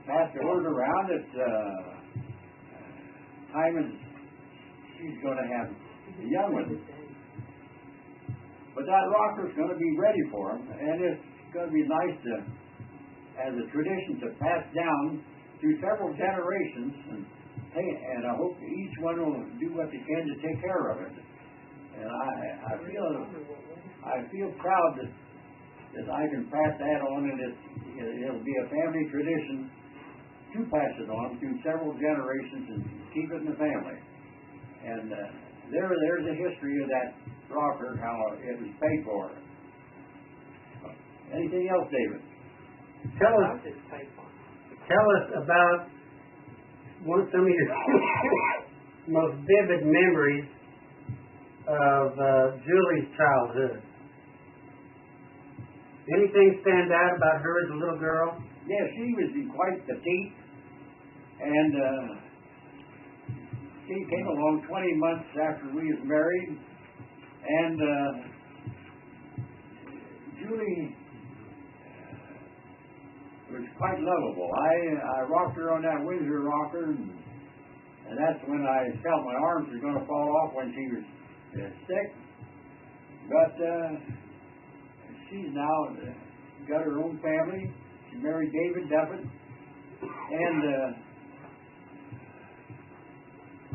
pass the word around that time is she's going to have a young one. But that rocker's going to be ready for him, and it's going to be nice to, as a tradition, to pass down through several generations, and I hope each one will do what they can to take care of it. And I feel proud that I can pass that on, and it'll be a family tradition to pass it on through several generations and keep it in the family. And there's a history of that rocker, how it was paid for. Anything else, David? Tell us about some of your most vivid memories of Julie's childhood. Anything stand out about her as a little girl? Yeah, she was quite petite, and she came along 20 months after we was married, and Julie was quite lovable. I rocked her on that Windsor rocker, and that's when I felt my arms were going to fall off when she was sick. But she's now got her own family. She married David Duffett, and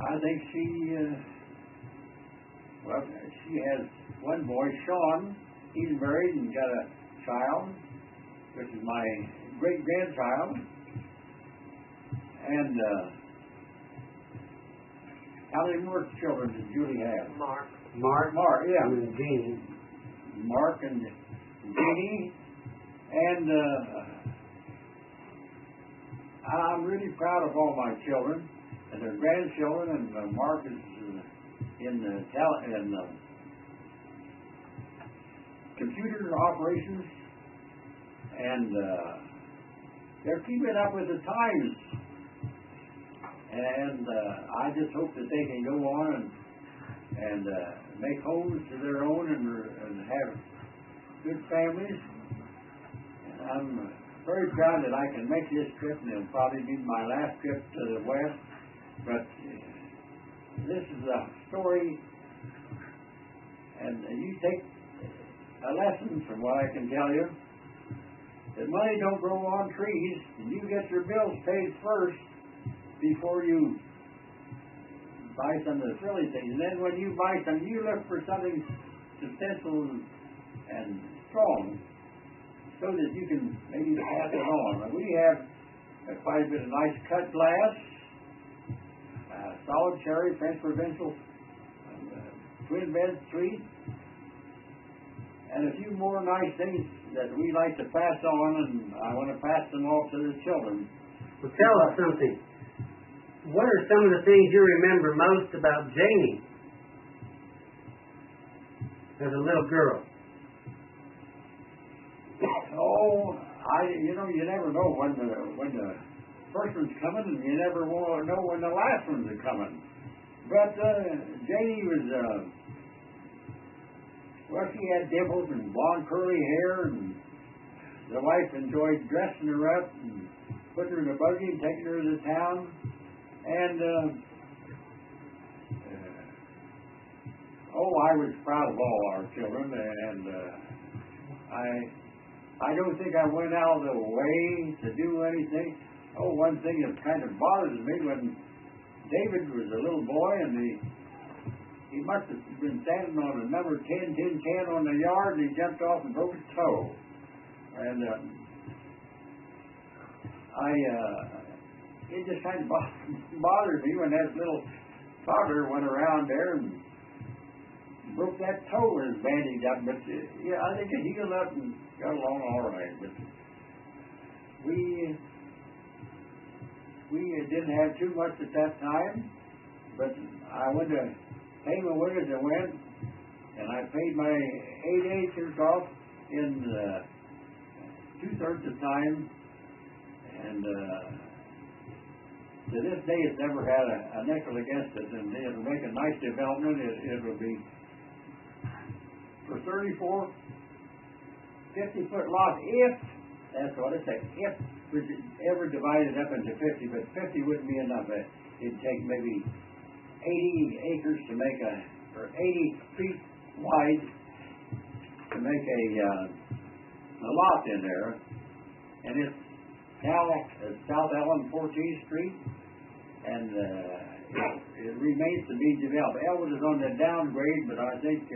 I think she has one boy, Sean. He's married and got a child, which is my great-grandchild. And how many more children did Julie have? Mark, yeah. And Jeannie. Mark and Jeannie. And I'm really proud of all my children and their grandchildren, and Mark is in computer operations, and they're keeping up with the times. and I just hope that they can go on and make homes to their own and have good families. And I'm very proud that I can make this trip, and it'll probably be my last trip to the West. But this is a story, and you take a lesson from what I can tell you, that money don't grow on trees, and you get your bills paid first before you buy some of the silly things. And then when you buy some, you look for something substantial and strong so that you can maybe pass it on. We have quite a bit of nice cut glass, solid cherry, French Provincial, twin bed suite, and a few more nice things that we like to pass on, and I want to pass them off to the children. Well, tell us something. What are some of the things you remember most about Janie as a little girl? Oh, you never know when the first one's coming, and you never know when the last one's coming. But Janie was, well, she had dimples and blonde curly hair, and the wife enjoyed dressing her up and putting her in a buggy and taking her to town. And I was proud of all our children, and I don't think I went out of the way to do anything. Oh, one thing that kind of bothers me, when David was a little boy, and he must have been standing on a number 10 tin can on the yard, and he jumped off and broke his toe. And it just kind of bothered me when that little toddler went around there and broke that toe and was bandaged up. But yeah, I think it healed up and got along all right. But we didn't have too much at that time. But I went to pay my way as I went, and I paid my 8 acres off in 2/3 the time, and to this day it's never had a nickel against it, and it'll make a nice development. It will be for 34, 50-foot lot, if, that's what I say, if we ever divided up into 50, but 50 wouldn't be enough. It'd take maybe 80 acres to make or 80 feet wide to make a lot in there, and it's now at South Allen 14th Street, and it remains to be developed. Elwood is on the downgrade, but I think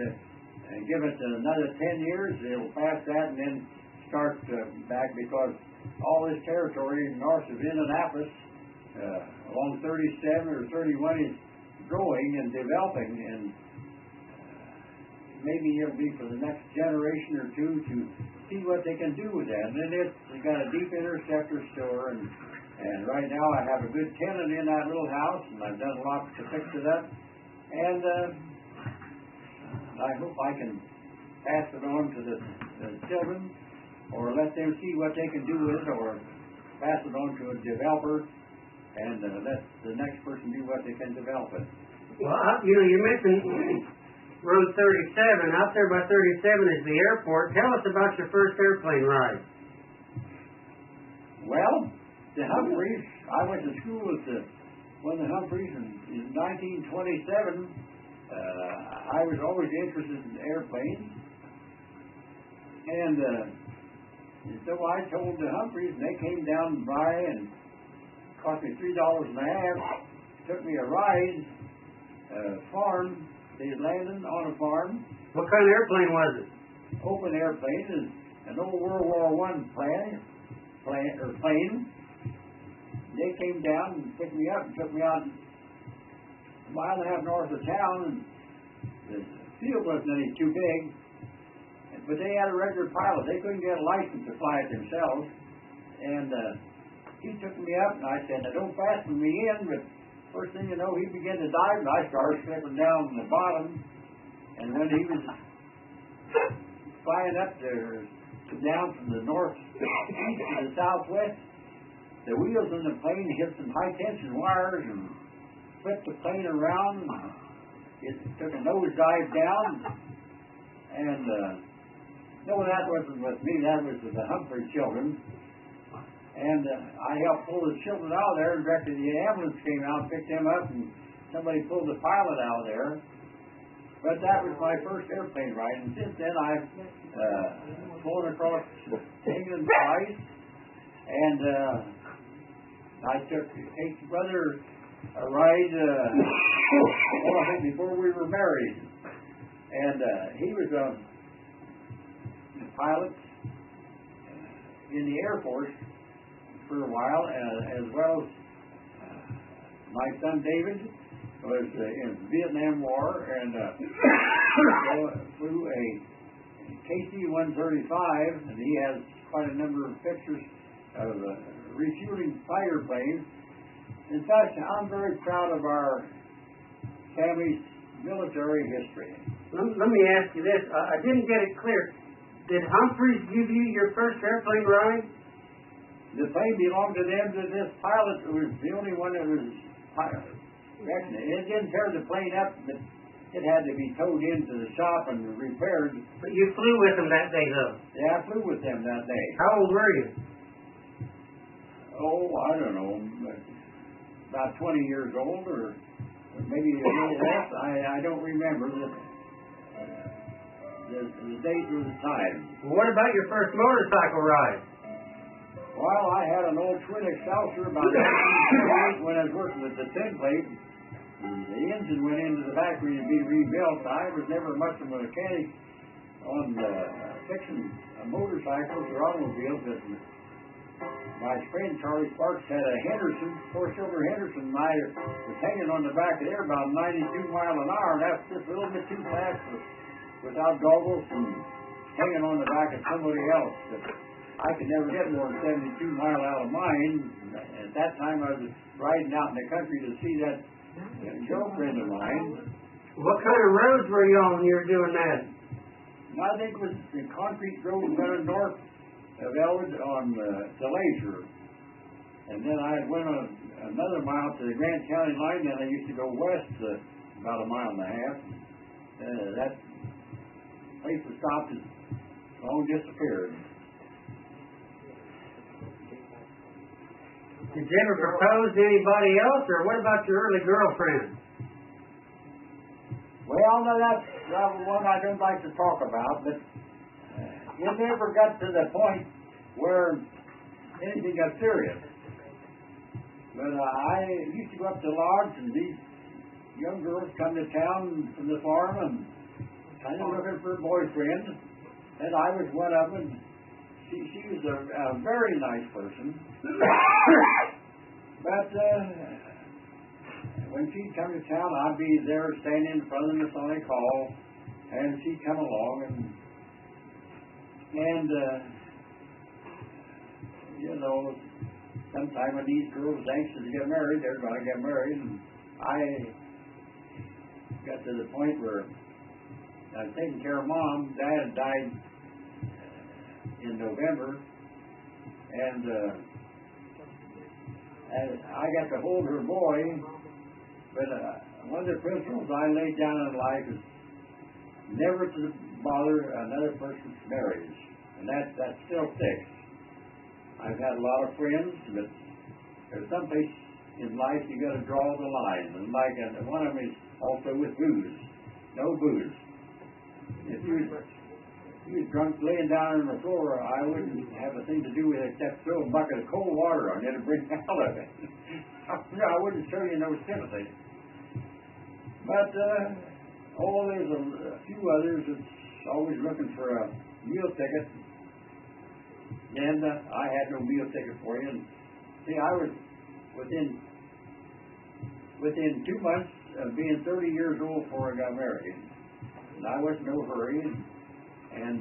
give it another 10 years, it'll pass that and then start back, because all this territory north of Indianapolis, along 37 or 31 is growing and developing, and maybe it'll be for the next generation or two to see what they can do with that. And then it's got a deep interceptor store, and right now I have a good tenant in that little house, and I've done a lot to fix it up, and I hope I can pass it on to the children, or let them see what they can do with it, or pass it on to a developer, and let the next person do what they can develop it. Well, you mentioned Road 37. Out there by 37 is the airport. Tell us about your first airplane ride. Well, the Humphreys, I went to school with one of the Humphreys in 1927. I was always interested in airplanes, and so I told the Humphreys, and they came down by and cost me $3.50, took me a ride, farm. They landed on a farm. What kind of airplane was it? Open airplane, is an old World War I plane. They came down and picked me up and took me out a mile and a half north of town, and the field wasn't any too big, but they had a regular pilot. They couldn't get a license to fly it themselves, and he took me up, and I said, now don't fasten me in, but first thing you know, he began to dive, and I started slipping down from the bottom, and when he was flying up there, down from the northeast to the southwest, the wheels in the plane hit some high tension wires and flipped the plane around. It took a nosedive down, and no, that wasn't with me. That was with the Humphrey children. And I helped pull the children out of there, and directly the ambulance came out, picked them up, and somebody pulled the pilot out of there. But that was my first airplane ride, and since then I've flown across England twice, and I took Kate's brother a ride, I think before we were married, and he was a pilot in the Air Force for a while, as well as my son David was in the Vietnam War and flew a KC-135, and he has quite a number of pictures of refueling fighter planes. In fact, I'm very proud of our family's military history. Let me ask you this. I didn't get it clear. Did Humphreys give you your first airplane ride? The plane belonged to them. To this pilot was the only one that was pilot. It didn't tear the plane up, but it had to be towed into the shop and repaired. But you flew with them that day, though? Yeah, I flew with them that day. How old were you? Oh, I don't know, about 20 years old, or maybe a little less. I don't remember the date or the time. What about your first motorcycle ride? Well, I had an old twin Excelsior about 1978 when I was working with the tin plate. The engine went into the factory to be rebuilt. I was never much of a mechanic on fixing motorcycles or automobiles. But my friend Charlie Sparks had a Henderson, four-cylinder Henderson, and I was hanging on the back of there about 92 miles an hour. That's just a little bit too fast without goggles and hanging on the back of somebody else. But I could never get more than 72 miles out of mine. At that time, I was riding out in the country to see that girlfriend of mine. What kind of roads were you on when you were doing that? I think it was the concrete road running north of Elwood on to Laser. And then I went on another mile to the Grant County line, and I used to go west about a mile and a half. That place that stopped has long disappeared. Did you ever propose to anybody else, or what about your early girlfriend? Well, no, that's one I don't like to talk about, but it never got to the point where anything got serious. But I used to go up to logs, and these young girls come to town from the farm and kind of looking for a boyfriend, and I was one of them. She was a very nice person. But when she'd come to town, I'd be there standing in front of the Masonic Hall, and she'd come along, and you know, sometime when these girls are anxious to get married, they're going to get married, and I got to the point where I was taking care of Mom. Dad died in November, and I got to hold her boy, but one of the principles I laid down in life is never to bother another person's marriage, and that still sticks. I've had a lot of friends, but there's some place in life you got to draw the line, and like one of them is also with booze. No booze. If you was drunk laying down on the floor, I wouldn't have a thing to do with it except throw a bucket of cold water on it and bring out of it. I wouldn't show you no sympathy. But, there's a few others that's always looking for a meal ticket. And I had no meal ticket for you. And see, I was within 2 months of being 30 years old before I got married. And I wasn't no hurry. And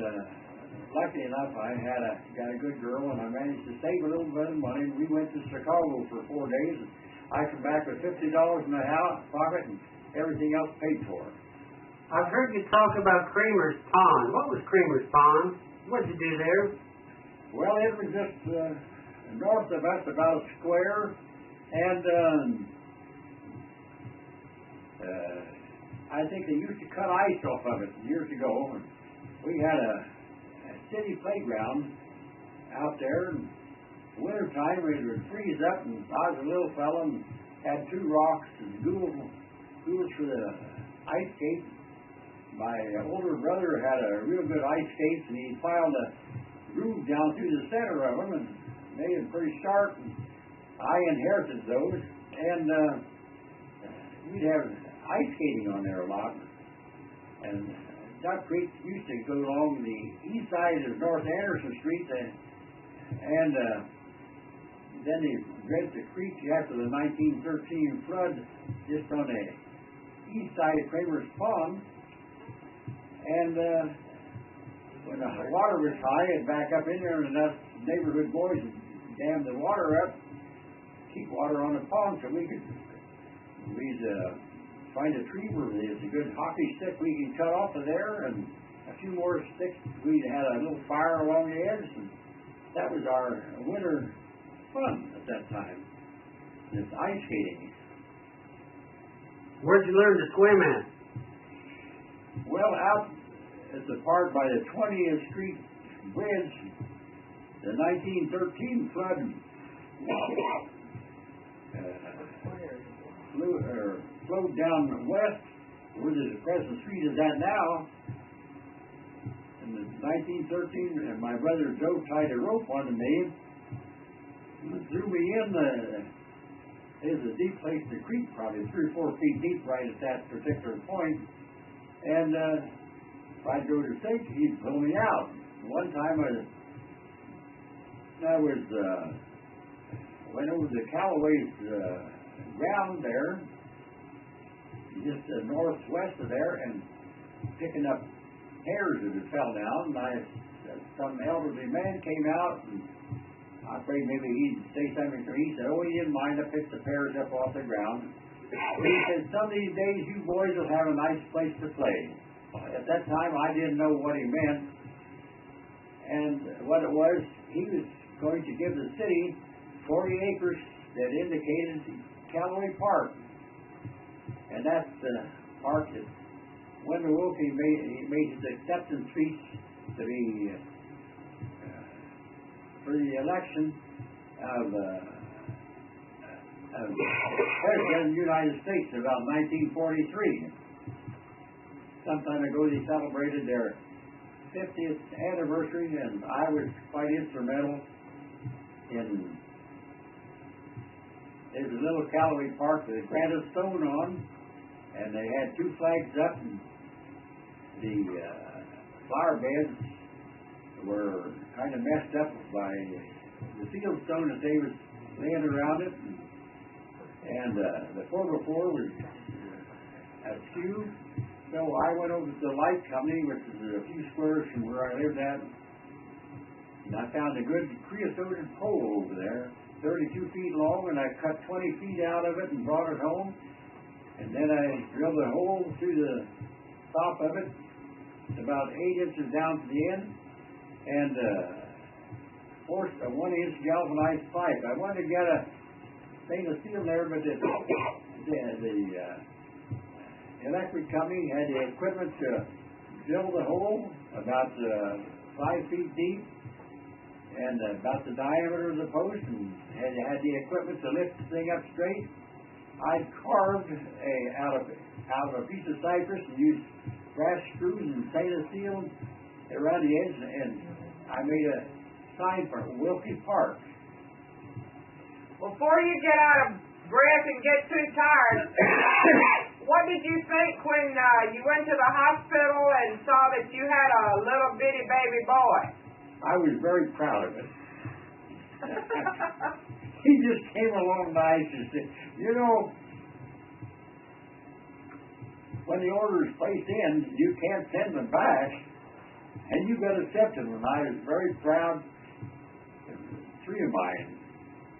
luckily enough, I got a good girl, and I managed to save a little bit of money. We went to Chicago for 4 days, and I come back with $50 in my pocket, and everything else paid for. I've heard you talk about Kramer's Pond. What was Kramer's Pond? What did you do there? Well, it was just north of us about a square, and I think they used to cut ice off of it years ago. And we had a city playground out there. And winter time, it would freeze up, and I was a little fella and had 2 rocks and tools for the ice skate. My older brother had a real good ice skate, and he filed a groove down through the center of them and made them pretty sharp. And I inherited those, and we'd have ice skating on there a lot. And Duck Creek used to go along the east side of North Anderson Street, and then they dredged the creek after the 1913 flood just on the east side of Kramer's Pond. And when the water was high, it'd back up in there, and us neighborhood boys would dam the water up, keep water on the pond, so we'd find a tree where there's a good hockey stick we can cut off of there, and a few more sticks. We had a little fire along the edge, and that was our winter fun at that time. This ice skating. Where'd you learn to swim at? Well, out at the park by the 20th Street Bridge, the 1913 flood flowed down west where the present street is at now. In the 1913, and my brother Joe tied a rope onto me and threw me in. There's a deep place in the creek, probably 3 or 4 feet deep right at that particular point. And if I'd go to sink, he'd pull me out. One time I went over the Callaway's ground there, just northwest of there, and picking up hairs that had fell down. And some elderly man came out, and I prayed maybe he'd say something to me. He said, "Oh, he didn't mind. I picked the pears up off the ground." And he said, "Some of these days you boys will have a nice place to play." At that time, I didn't know what he meant. And what it was, he was going to give the city 40 acres that indicated Callaway Park. And that's the park that Wendell Willkie made his acceptance speech to be for the election of President of the United States in about 1943. Some time ago they celebrated their 50th anniversary, and I was quite instrumental in. There's a little Callaway Park with a granite stone on, and they had 2 flags up, and the flower beds were kind of messed up by the fieldstone that they was laying around it, and the 4x4 was askew. So I went over to the light company, which is a few squares from where I lived at, and I found a good creosoted pole over there, 32 feet long, and I cut 20 feet out of it and brought it home. And then I drilled a hole through the top of it, about 8 inches down to the end, and forced a 1-inch galvanized pipe. I wanted to get a stainless steel there, but the electric company had the equipment to drill the hole about 5 feet deep and about the diameter of the post, and had the equipment to lift the thing up straight. I carved out of a piece of cypress and used brass screws and stainless steel around the edge, and I made a sign for Willkie Park. Before you get out of breath and get too tired, what did you think when you went to the hospital and saw that you had a little bitty baby boy? I was very proud of it. He just came along nice and said, "You know, when the order is placed in, you can't send them back, and you've got to accept them." And I was very proud of 3 of mine.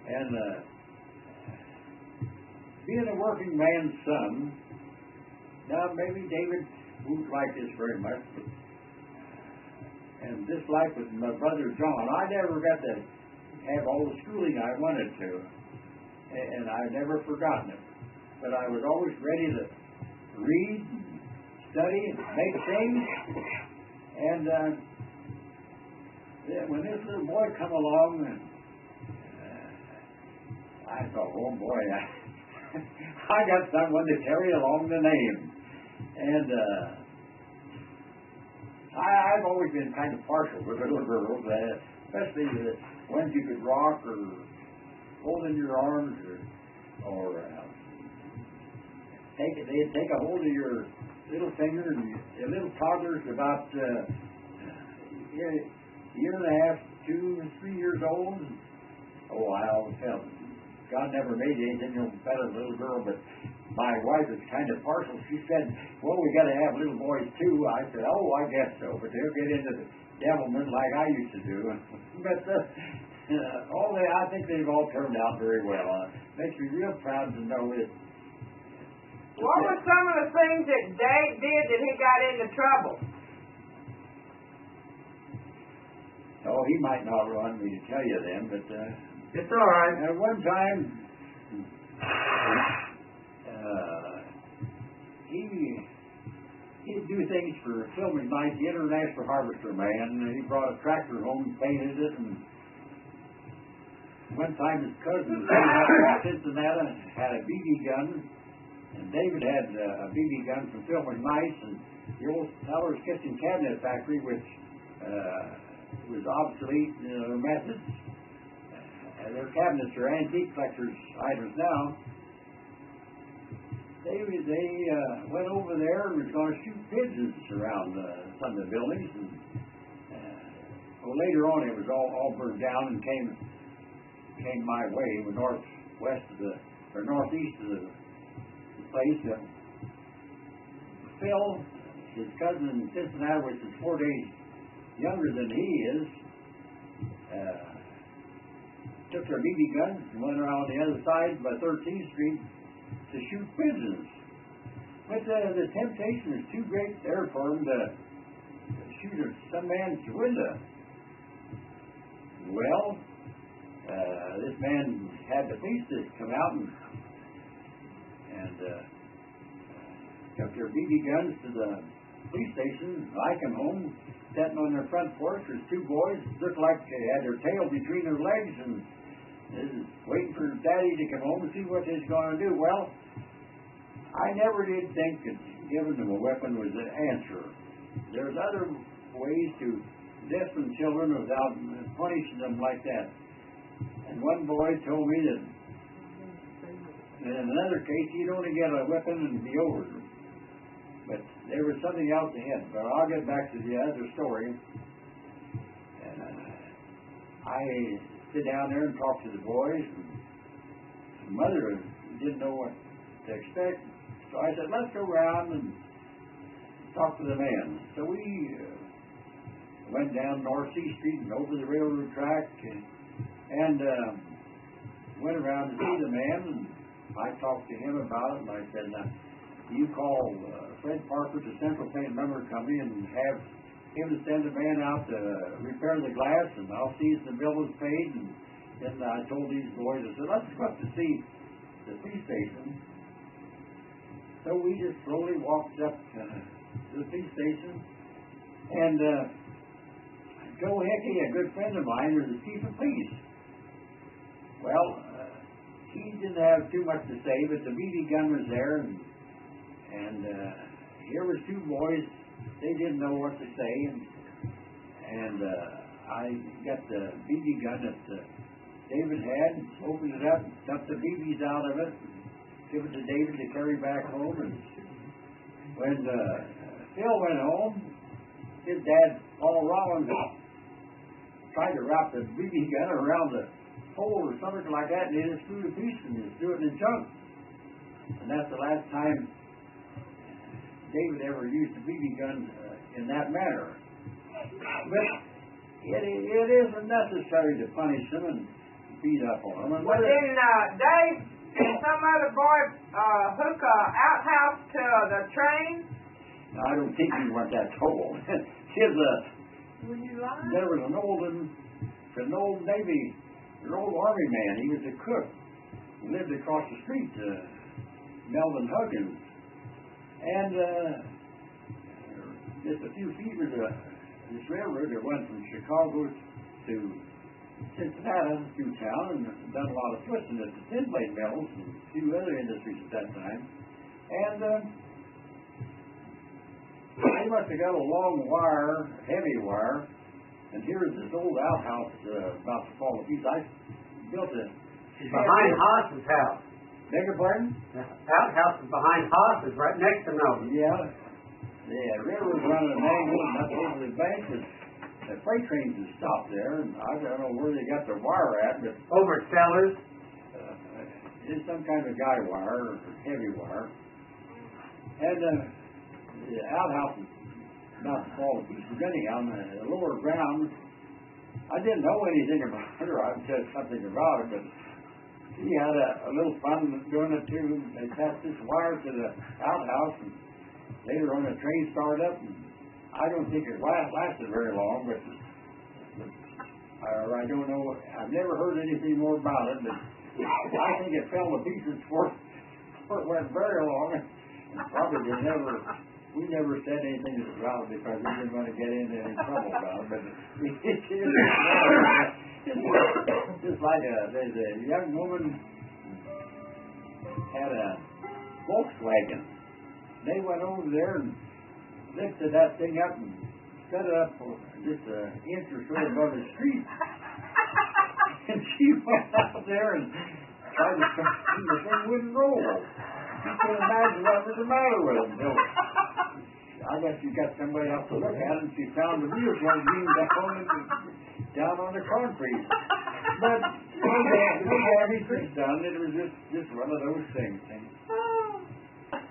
And being a working man's son, now maybe David won't like this very much, and this life with my brother John, I never got to have all the schooling I wanted to, and I've never forgotten it. But I was always ready to read, study, make things, and when this little boy come along, I thought, oh boy, I got someone to carry along the name. And I've always been kind of partial with little girls, especially the ones you could rock or hold in your arms, or they'd take a hold of your little finger, and your little toddlers about year and a half, 2 or 3 years old. Oh, I always felt God never made anything better than a little girl, but my wife is kind of partial. She said, well, we got to have little boys too. I said, oh, I guess so, but they'll get into the devilment like I used to do. But I think they've all turned out very well. Makes me real proud to know it. What were some of the things that Dave did that he got into trouble? Oh, he might not want me to tell you them, but it's all right. At one time, he'd do things for filming night, the International Harvester Man. He brought a tractor home and painted it, and one time his cousin in Cincinnati had a BB gun, and David had a BB gun from filming mice, and the old Teller's Kitchen Cabinet Factory, which was obsolete in their methods. Their cabinets are antique collectors' items now. They went over there and was going to shoot pigeons around some of the buildings. And, later on, it was all burned down and came my way, northeast of the place. Phil, his cousin in Cincinnati, which is 4 days younger than he is, took their BB guns and went around the other side by 13th Street to shoot pigeons. But the temptation was too great there for him to shoot at some man's window. Well, this man had the police to come out and took their BB guns to the police station. I come home, sitting on their front porch, there's 2 boys, looked like they had their tail between their legs, and waiting for Daddy to come home and see what they're going to do. Well, I never did think that giving them a weapon was the answer. There's other ways to discipline children without punishing them like that. And one boy told me that in another case, he'd only get a weapon and be over. But there was something else ahead. But I'll get back to the other story. And I sit down there and talk to the boys. And the mother didn't know what to expect. So I said, let's go around and talk to the men. So we went down North C Street and over the railroad track and went around to see the man. And I talked to him about it. And I said, now, you call Fred Parker to Central Paint and Lumber Company and have him to send a man out to repair the glass, and I'll see if the bill is paid. And then I told these boys, I said, let's go up to see the police station. So we just slowly walked up to the police station, and Joe Hickey, a good friend of mine, was the chief of police. Well, he didn't have too much to say, but the BB gun was there, and here was 2 boys. They didn't know what to say, and I got the BB gun that David had, opened it up, dumped the BBs out of it, give it to David to carry back home. And when Phil went home, his dad, Paul Rollins, tried to wrap the BB gun around the pole or something like that, and he just threw it to pieces and just threw it in the junk. And that's the last time David ever used a BB gun in that manner. But it isn't necessary to punish them and beat up on them. Well, then Dave and some other boy hook a outhouse to the train? No, I don't think he went that tall. Were you lying? There was an old Navy an old army man. He was a cook. He lived across the street, Melvin Huggins. And just a few feet was this railroad that went from Chicago to Cincinnati through town, and done a lot of twisting at the tin plate mills and a few other industries at that time. And they must have got a long wire, heavy wire, and here's this old outhouse about to fall to pieces. I built it. Behind Haas's house. Beg your pardon? The outhouse is behind Haas's, right next to Melvin. Yeah. The railroad running an angle and up over the bank. The freight trains had stopped there, and I don't know where they got the wire at, but Over at Sellers. it's some kind of guy wire or heavy wire. And the outhouse is about to fall to pieces anyhow. On the lower ground, I didn't know anything about it, or I'd said something about it, but he had a little fun doing it too. They passed this wire to the outhouse, and later on the train started up, and I don't think it lasted very long, but I don't know. I've never heard anything more about it, but I think it fell to pieces before it went very long. And probably we never said anything about it because we didn't want to get into any trouble about it. But it's just like there's a young woman had a Volkswagen. They went over there and lifted that thing up and set it up just an inch or so above the street. And she went out there and tried to come, the thing wouldn't roll. You couldn't imagine what was the matter with it. So I guess she got somebody else to look at it, and she found the wheels weren't being down on the concrete. But no damage was done. It was just one of those things.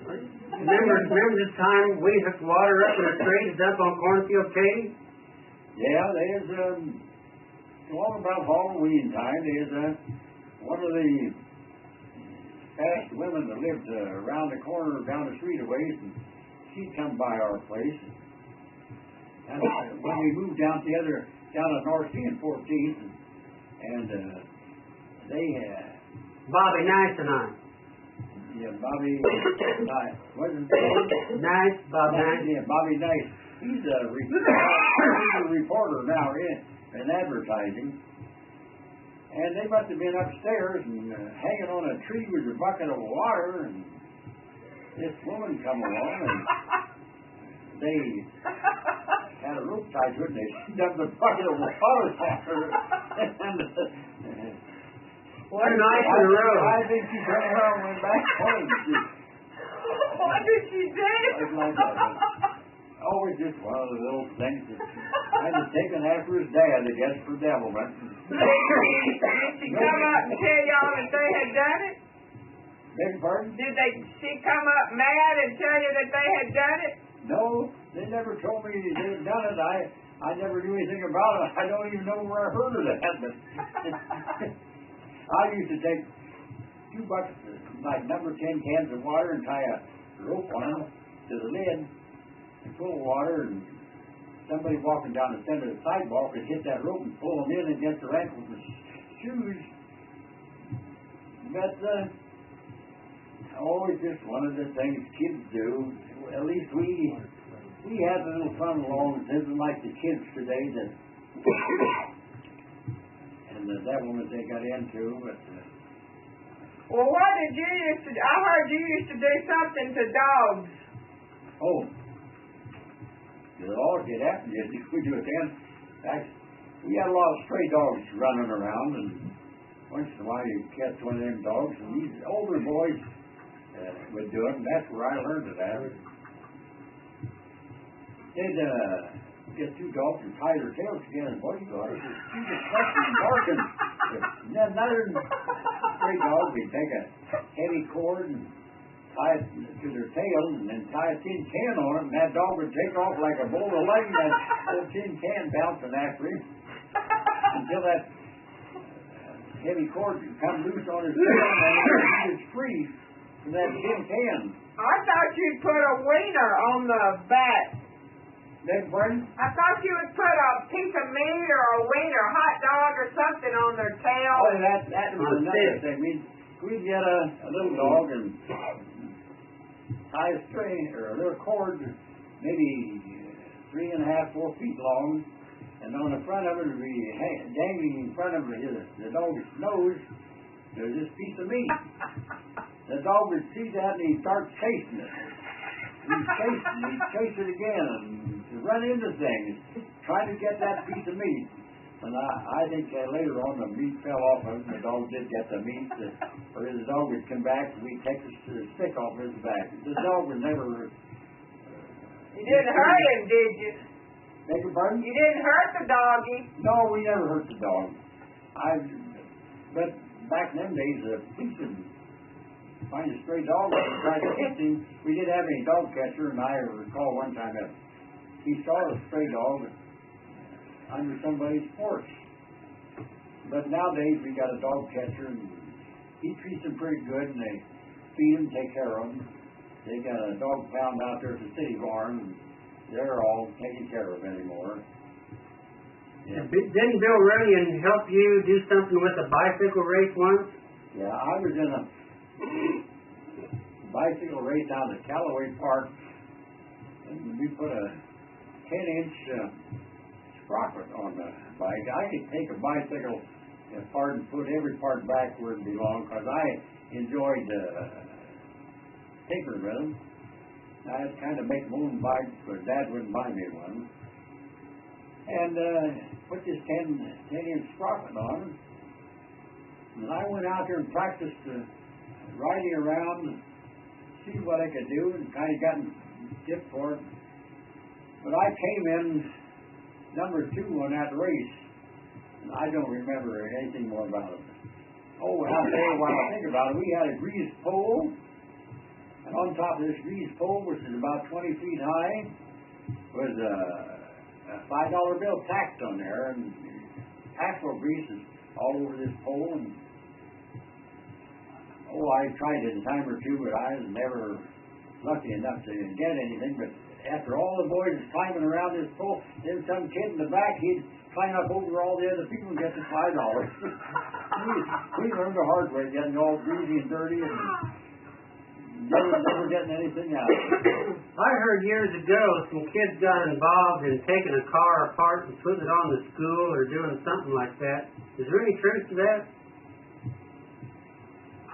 Remember this time we hooked water up in the street up on Cornfield Cave? Yeah, there's along about Halloween time, there's one of the fast women that lived around the corner down the street a ways, and she'd come by our place. And when we moved down at North C and 14th, and they Bobby Nice and I. Yeah, Bobby Nice. Wasn't it? Nice, Bobby Nice. Yeah, Bobby Nice. He's a reporter now in advertising. And they must have been upstairs and hanging on a tree with a bucket of water, and this woman come along, and they had a rope tied to it, and they dumped a bucket of water after her. What a nice in the road. I think she turned around and went back home. What did she do? Like that. Always just one of the little things that kind of taken after his dad, I guess, for devilment. Did she come up and tell y'all that they had done it? Beg your pardon? Did she come up mad and tell you that they had done it? No, they never told me they had done it. I never knew anything about it. I don't even know where I heard of that. But I used to take 2 buckets, like number 10 cans of water, and tie a rope on them to the lid and full of water, and somebody walking down the center of the sidewalk could hit that rope and pull them in against their ankles and shoes. But always just one of the things kids do. At least we had a little fun along. It isn't like the kids today that and that one that they got into. But well, what did you used to do? I heard you used to do something to dogs. oh, the dogs get after you. We do it then. We had a lot of stray dogs running around, and once in a while you catch one of them dogs, and these older boys would do it, and that's where I learned it at. They'd get 2 dogs and tie their tails together, and boy, you ought to just see the fucking barking. And then another stray dog, we'd take a heavy cord and tie it to their tail, and then tie a tin can on it, and that dog would take off like a bolt of lightning, that old tin can bouncing after him, until that heavy cord would come loose on his tail, and he was free from that tin can. I thought you'd put a wiener on the back. Beg pardon? I thought you would put a piece of meat or a wing or a hot dog or something on their tail. Oh, that was another thing. We'd get a little dog and tie a string or a little cord, maybe 3.5, 4 feet long, and on the front of it would be dangling in front of the dog's nose. There's this piece of meat. The dog would see that and he'd start chasing it. He'd chase it again and run into things, trying to get that piece of meat. And I think later on the meat fell off of him. The dog did get the meat, or the dog would come back and we'd take the stick off his back. The dog was never... You didn't hurt him, did you? Beg your pardon? You didn't hurt the doggy? No, we never hurt the dog. But back in them days, the police would find a stray dog and try to catch him. We didn't have any dog catcher, and I recall one time that he saw a stray dog under somebody's porch. But nowadays we got a dog catcher, and he treats them pretty good, and they feed them, take care of them. They got a dog pound out there at the city barn, and they're all taken care of anymore. Yeah. Didn't Bill Ryan help you do something with a bicycle race once? Yeah, I was in a bicycle race down at Callaway Park, and we put a 10-inch sprocket on the bike. I could take a bicycle apart and put every part back where it belonged, because I enjoyed tinkering with them. I'd kind of make my own bike, but Dad wouldn't buy me one. And put this 10-inch sprocket on. And I went out there and practiced riding around and see what I could do, and kind of got tipped for it. But I came in number 2 on that race, and I don't remember anything more about it. Oh, I'll tell you what I think about it. We had a greased pole, and on top of this greased pole, which is about 20 feet high, was a $5 bill tacked on there, and asphalt grease is all over this pole. And I tried it a time or two, but I was never lucky enough to get anything. But after all the boys was climbing around this pole, then some kid in the back, he'd climb up over all the other people and get the $5. we learned the hard way, getting all greasy and dirty and never getting anything out of it. I heard years ago some kids got involved in taking a car apart and putting it on the school or doing something like that. Is there any truth to that?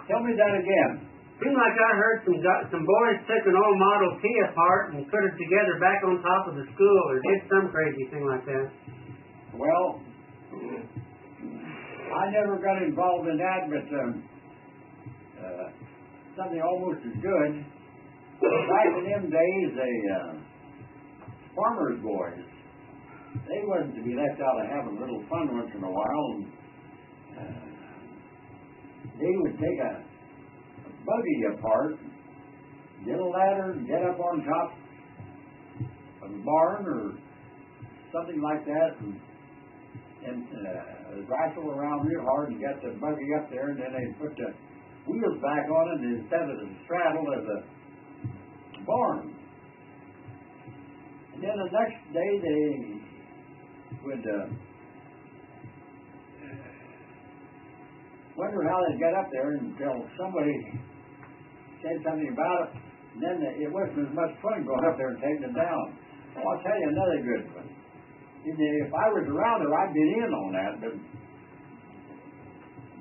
Tell me that again. Seemed like I heard some boys took an old Model T apart and put it together back on top of the school or did some crazy thing like that. Well, I never got involved in that, but something almost as good. Back in them days, farmers' boys, they wasn't to be left out of having a little fun once in a while. And, they would take a buggy apart, get a ladder, and get up on top of the barn or something like that, and rattle around real hard and get the buggy up there, and then they'd put the wheels back on it instead of the straddle of the barn. And then the next day they would wonder how they'd get up there until somebody said something about it, and then it wasn't as much fun going up there and taking it down. Well, I'll tell you another good one. If I was around there, I'd been in on that, but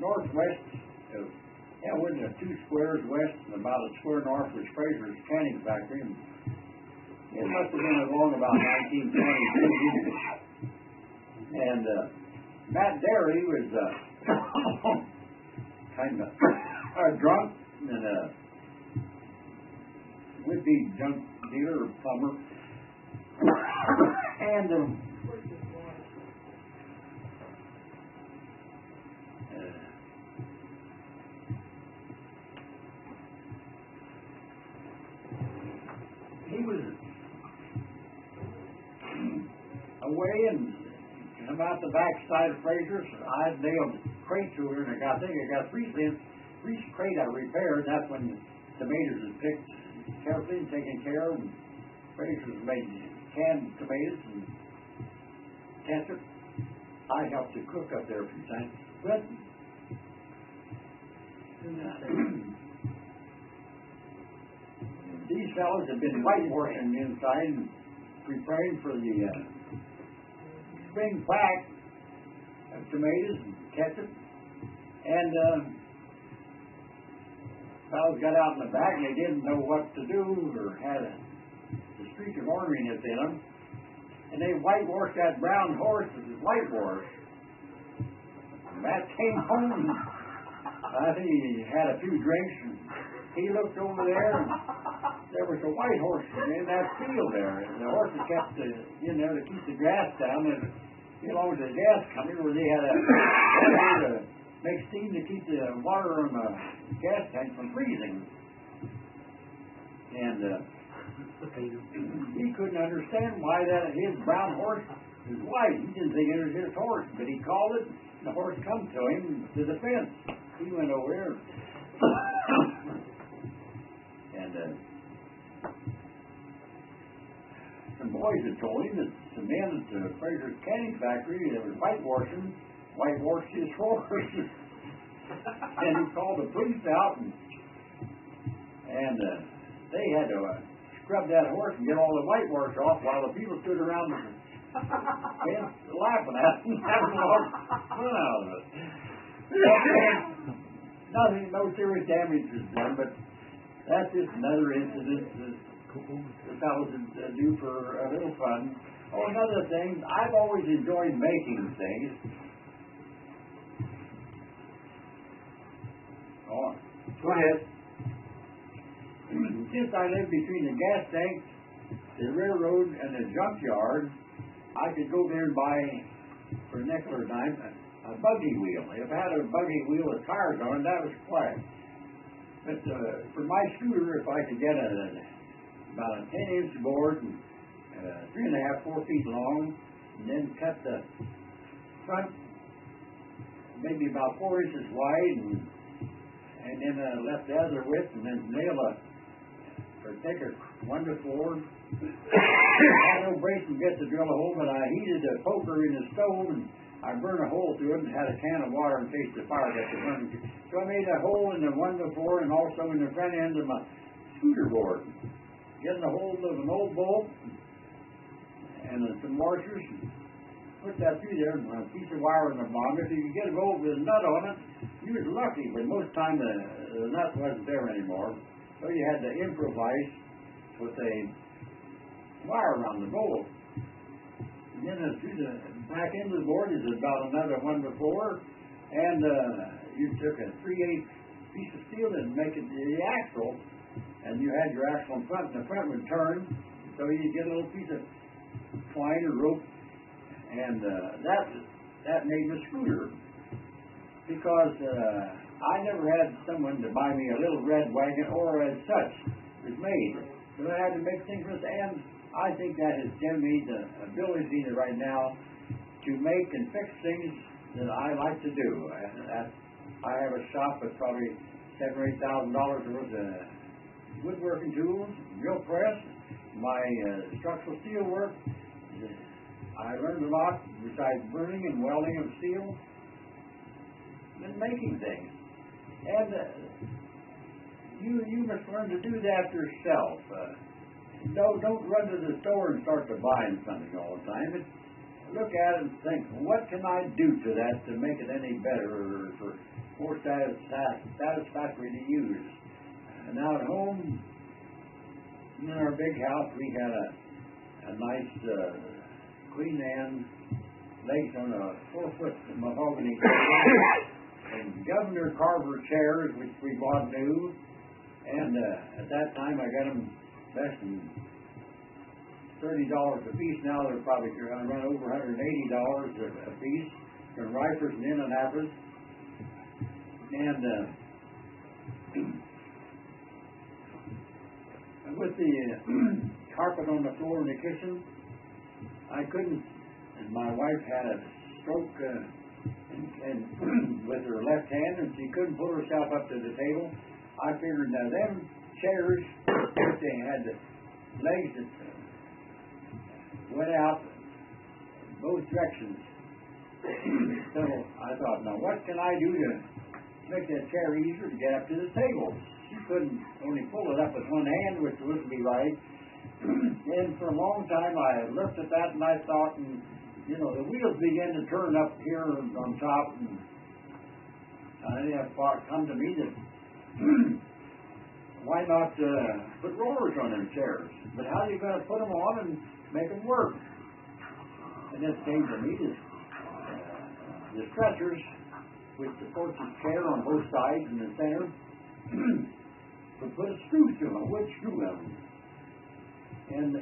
northwest of, within 2 squares west and about a square north was Fraser's canning factory, and it must have been along about 1922. And Matt Derry was kind of drunk and would-be junk dealer or plumber. And he was away and come out the back side of Fraser's. I nailed a crate to her, and I got 3 crate I repaired. That's when tomatoes was picked carefully and taken care of, and Fraser's made canned tomatoes and ketchup. I helped to cook up there a few times. But these fellows have been whitewashing inside and preparing for the spring pack of tomatoes and ketchup. And fellows got out in the back and they didn't know what to do or had the streak of ornament in them. And they whitewashed that brown horse as a whitewash. Matt came home. I think he had a few drinks, and he looked over there, and there was a white horse in that field there. And the horses kept in there to keep the grass down, and it belonged to the gas company where they had to make steam to keep the water on the gas tank from freezing. And he couldn't understand why that his brown horse was white. He didn't think it was his horse, but he called it. The horse come to him to the fence. He went over there. And some boys had told him that some men at the Fraser's Canning Factory that was whitewashed his horse. And he called the police out, and they had to scrub that horse and get all the whitewash off while the people stood around the fence laughing at him, having a lot of fun out of it. Nothing, no serious damage was done, but that's just another incident that the fellows do for a little fun. Oh, another thing, I've always enjoyed making things. Oh, Go ahead. since I lived between the gas tank, the railroad, and the junkyard, I could go there and buy, for a nickel or a dime, a buggy wheel. If I had a buggy wheel with tires on it, that was quiet. But for my scooter, if I could get about a 10-inch board, and 3.5, 4 feet long, and then cut the front maybe about 4 inches wide, and then left the other width, and then nail or take a 1 to 4. I had no brace and get to drill a hole, but I heated a poker in the stove, and I burned a hole through it and had a can of water in case the fire got to burn. So I made a hole in the 1 to 4 and also in the front end of my scooter board. Getting a hold of an old bolt and some washers, and put that through there, and a piece of wire in the bottom. If you could get a hold with a nut on it, you was lucky, but most time the nut wasn't there anymore. So you had to improvise with a wire around the bolt. And then through the back end of the board is about another 1 to 4, and you took a 3/8 piece of steel and make it the axle, and you had your axle in front, and the front would turn, so you get a little piece of twine or rope, and that made the scooter. Because I never had someone to buy me a little red wagon or as such was made. So I had to make things with, and I think that has given me the ability right now to make and fix things that I like to do. I have a shop with probably $7,000 or $8,000 worth of woodworking tools, drill press, my structural steel work. I learned a lot besides burning and welding of steel and making things. And you must learn to do that yourself. Don't run to the store and start to buying something all the time. But look at it and think, what can I do to that to make it any better or for more satisfactory to use? Now at home, in our big house, we had a nice Queen Anne legs on a 4-foot mahogany table, and Governor Carver chairs, which we bought new. And at that time, I got them less than $30 a piece. Now they're probably going to run over $180 a piece from Rikers and Indianapolis. And with the carpet on the floor in the kitchen, I couldn't, and my wife had a stroke and with her left hand, and she couldn't pull herself up to the table. I figured now them chairs, if they had the legs that went out both directions. So I thought, now what can I do to make that chair easier to get up to the table? She couldn't only pull it up with one hand, which wouldn't be right. And for a long time I looked at that and I thought, and the wheels began to turn up here on top, and it thought come to me that why not put rollers on them chairs? But how are you going to put them on and make them work? And it came to me that the stretchers, which supports the chair on both sides and the center, would put a screw to them, a wood screw in them. And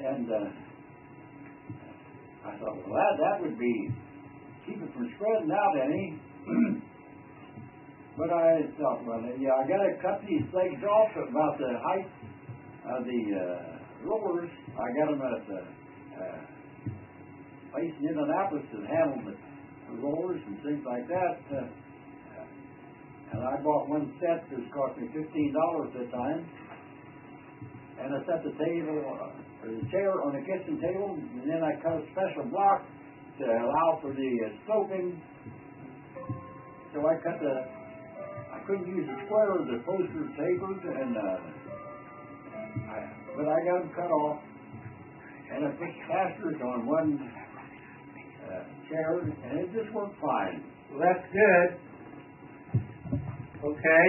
I thought, well, that would keep it from spreading out any. But I thought, well, yeah, I got to cut these legs off about the height of the rollers. I got them at the place in Indianapolis that handled the rollers and things like that. And I bought one set that cost me $15 at the time. And I set the chair on the kitchen table, and then I cut a special block to allow for the sloping. So I couldn't use the square of the poster tapers, but I got them cut off, and I put casters on one chair, and it just worked fine. Well, that's good. Okay.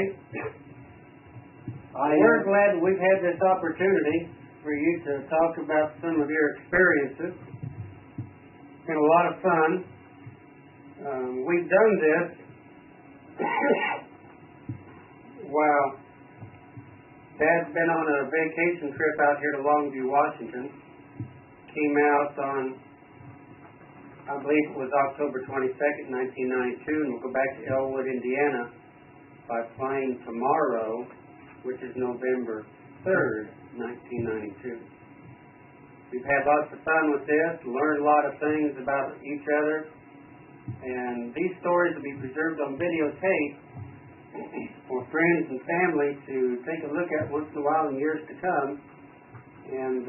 We're glad we've had this opportunity for you to talk about some of your experiences. It's been a lot of fun. We've done this while Dad's been on a vacation trip out here to Longview, Washington. Came out on, I believe it was October 22nd, 1992, and we'll go back to Elwood, Indiana by plane tomorrow, which is November 3rd, 1992. We've had lots of fun with this, learned a lot of things about each other, and these stories will be preserved on videotape for friends and family to take a look at once in a while in years to come, and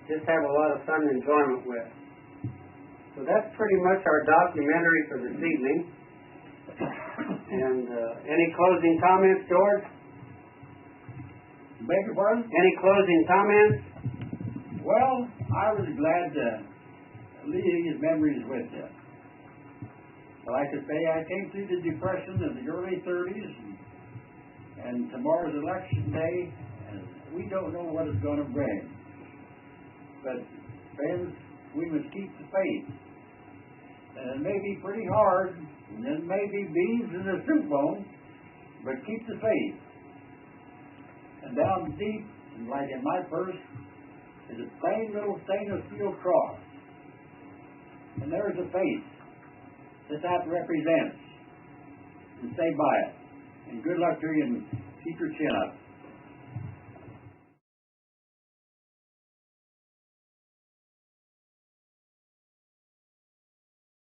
just have a lot of fun and enjoyment with. So that's pretty much our documentary for this evening. And any closing comments, George? Beg your pardon? Any closing comments? Well, I was glad to leave these memories with you. Like I say, I came through the Depression of the early 30s, and tomorrow's election day, and we don't know what it's going to bring. But, friends, we must keep the faith. And it may be pretty hard, and it may be beans in the soup bone, but keep the faith. And down deep, like in my purse, is a plain little stainless steel cross. And there's a faith that represents. And stay by it. And good luck to you, and keep your chin up.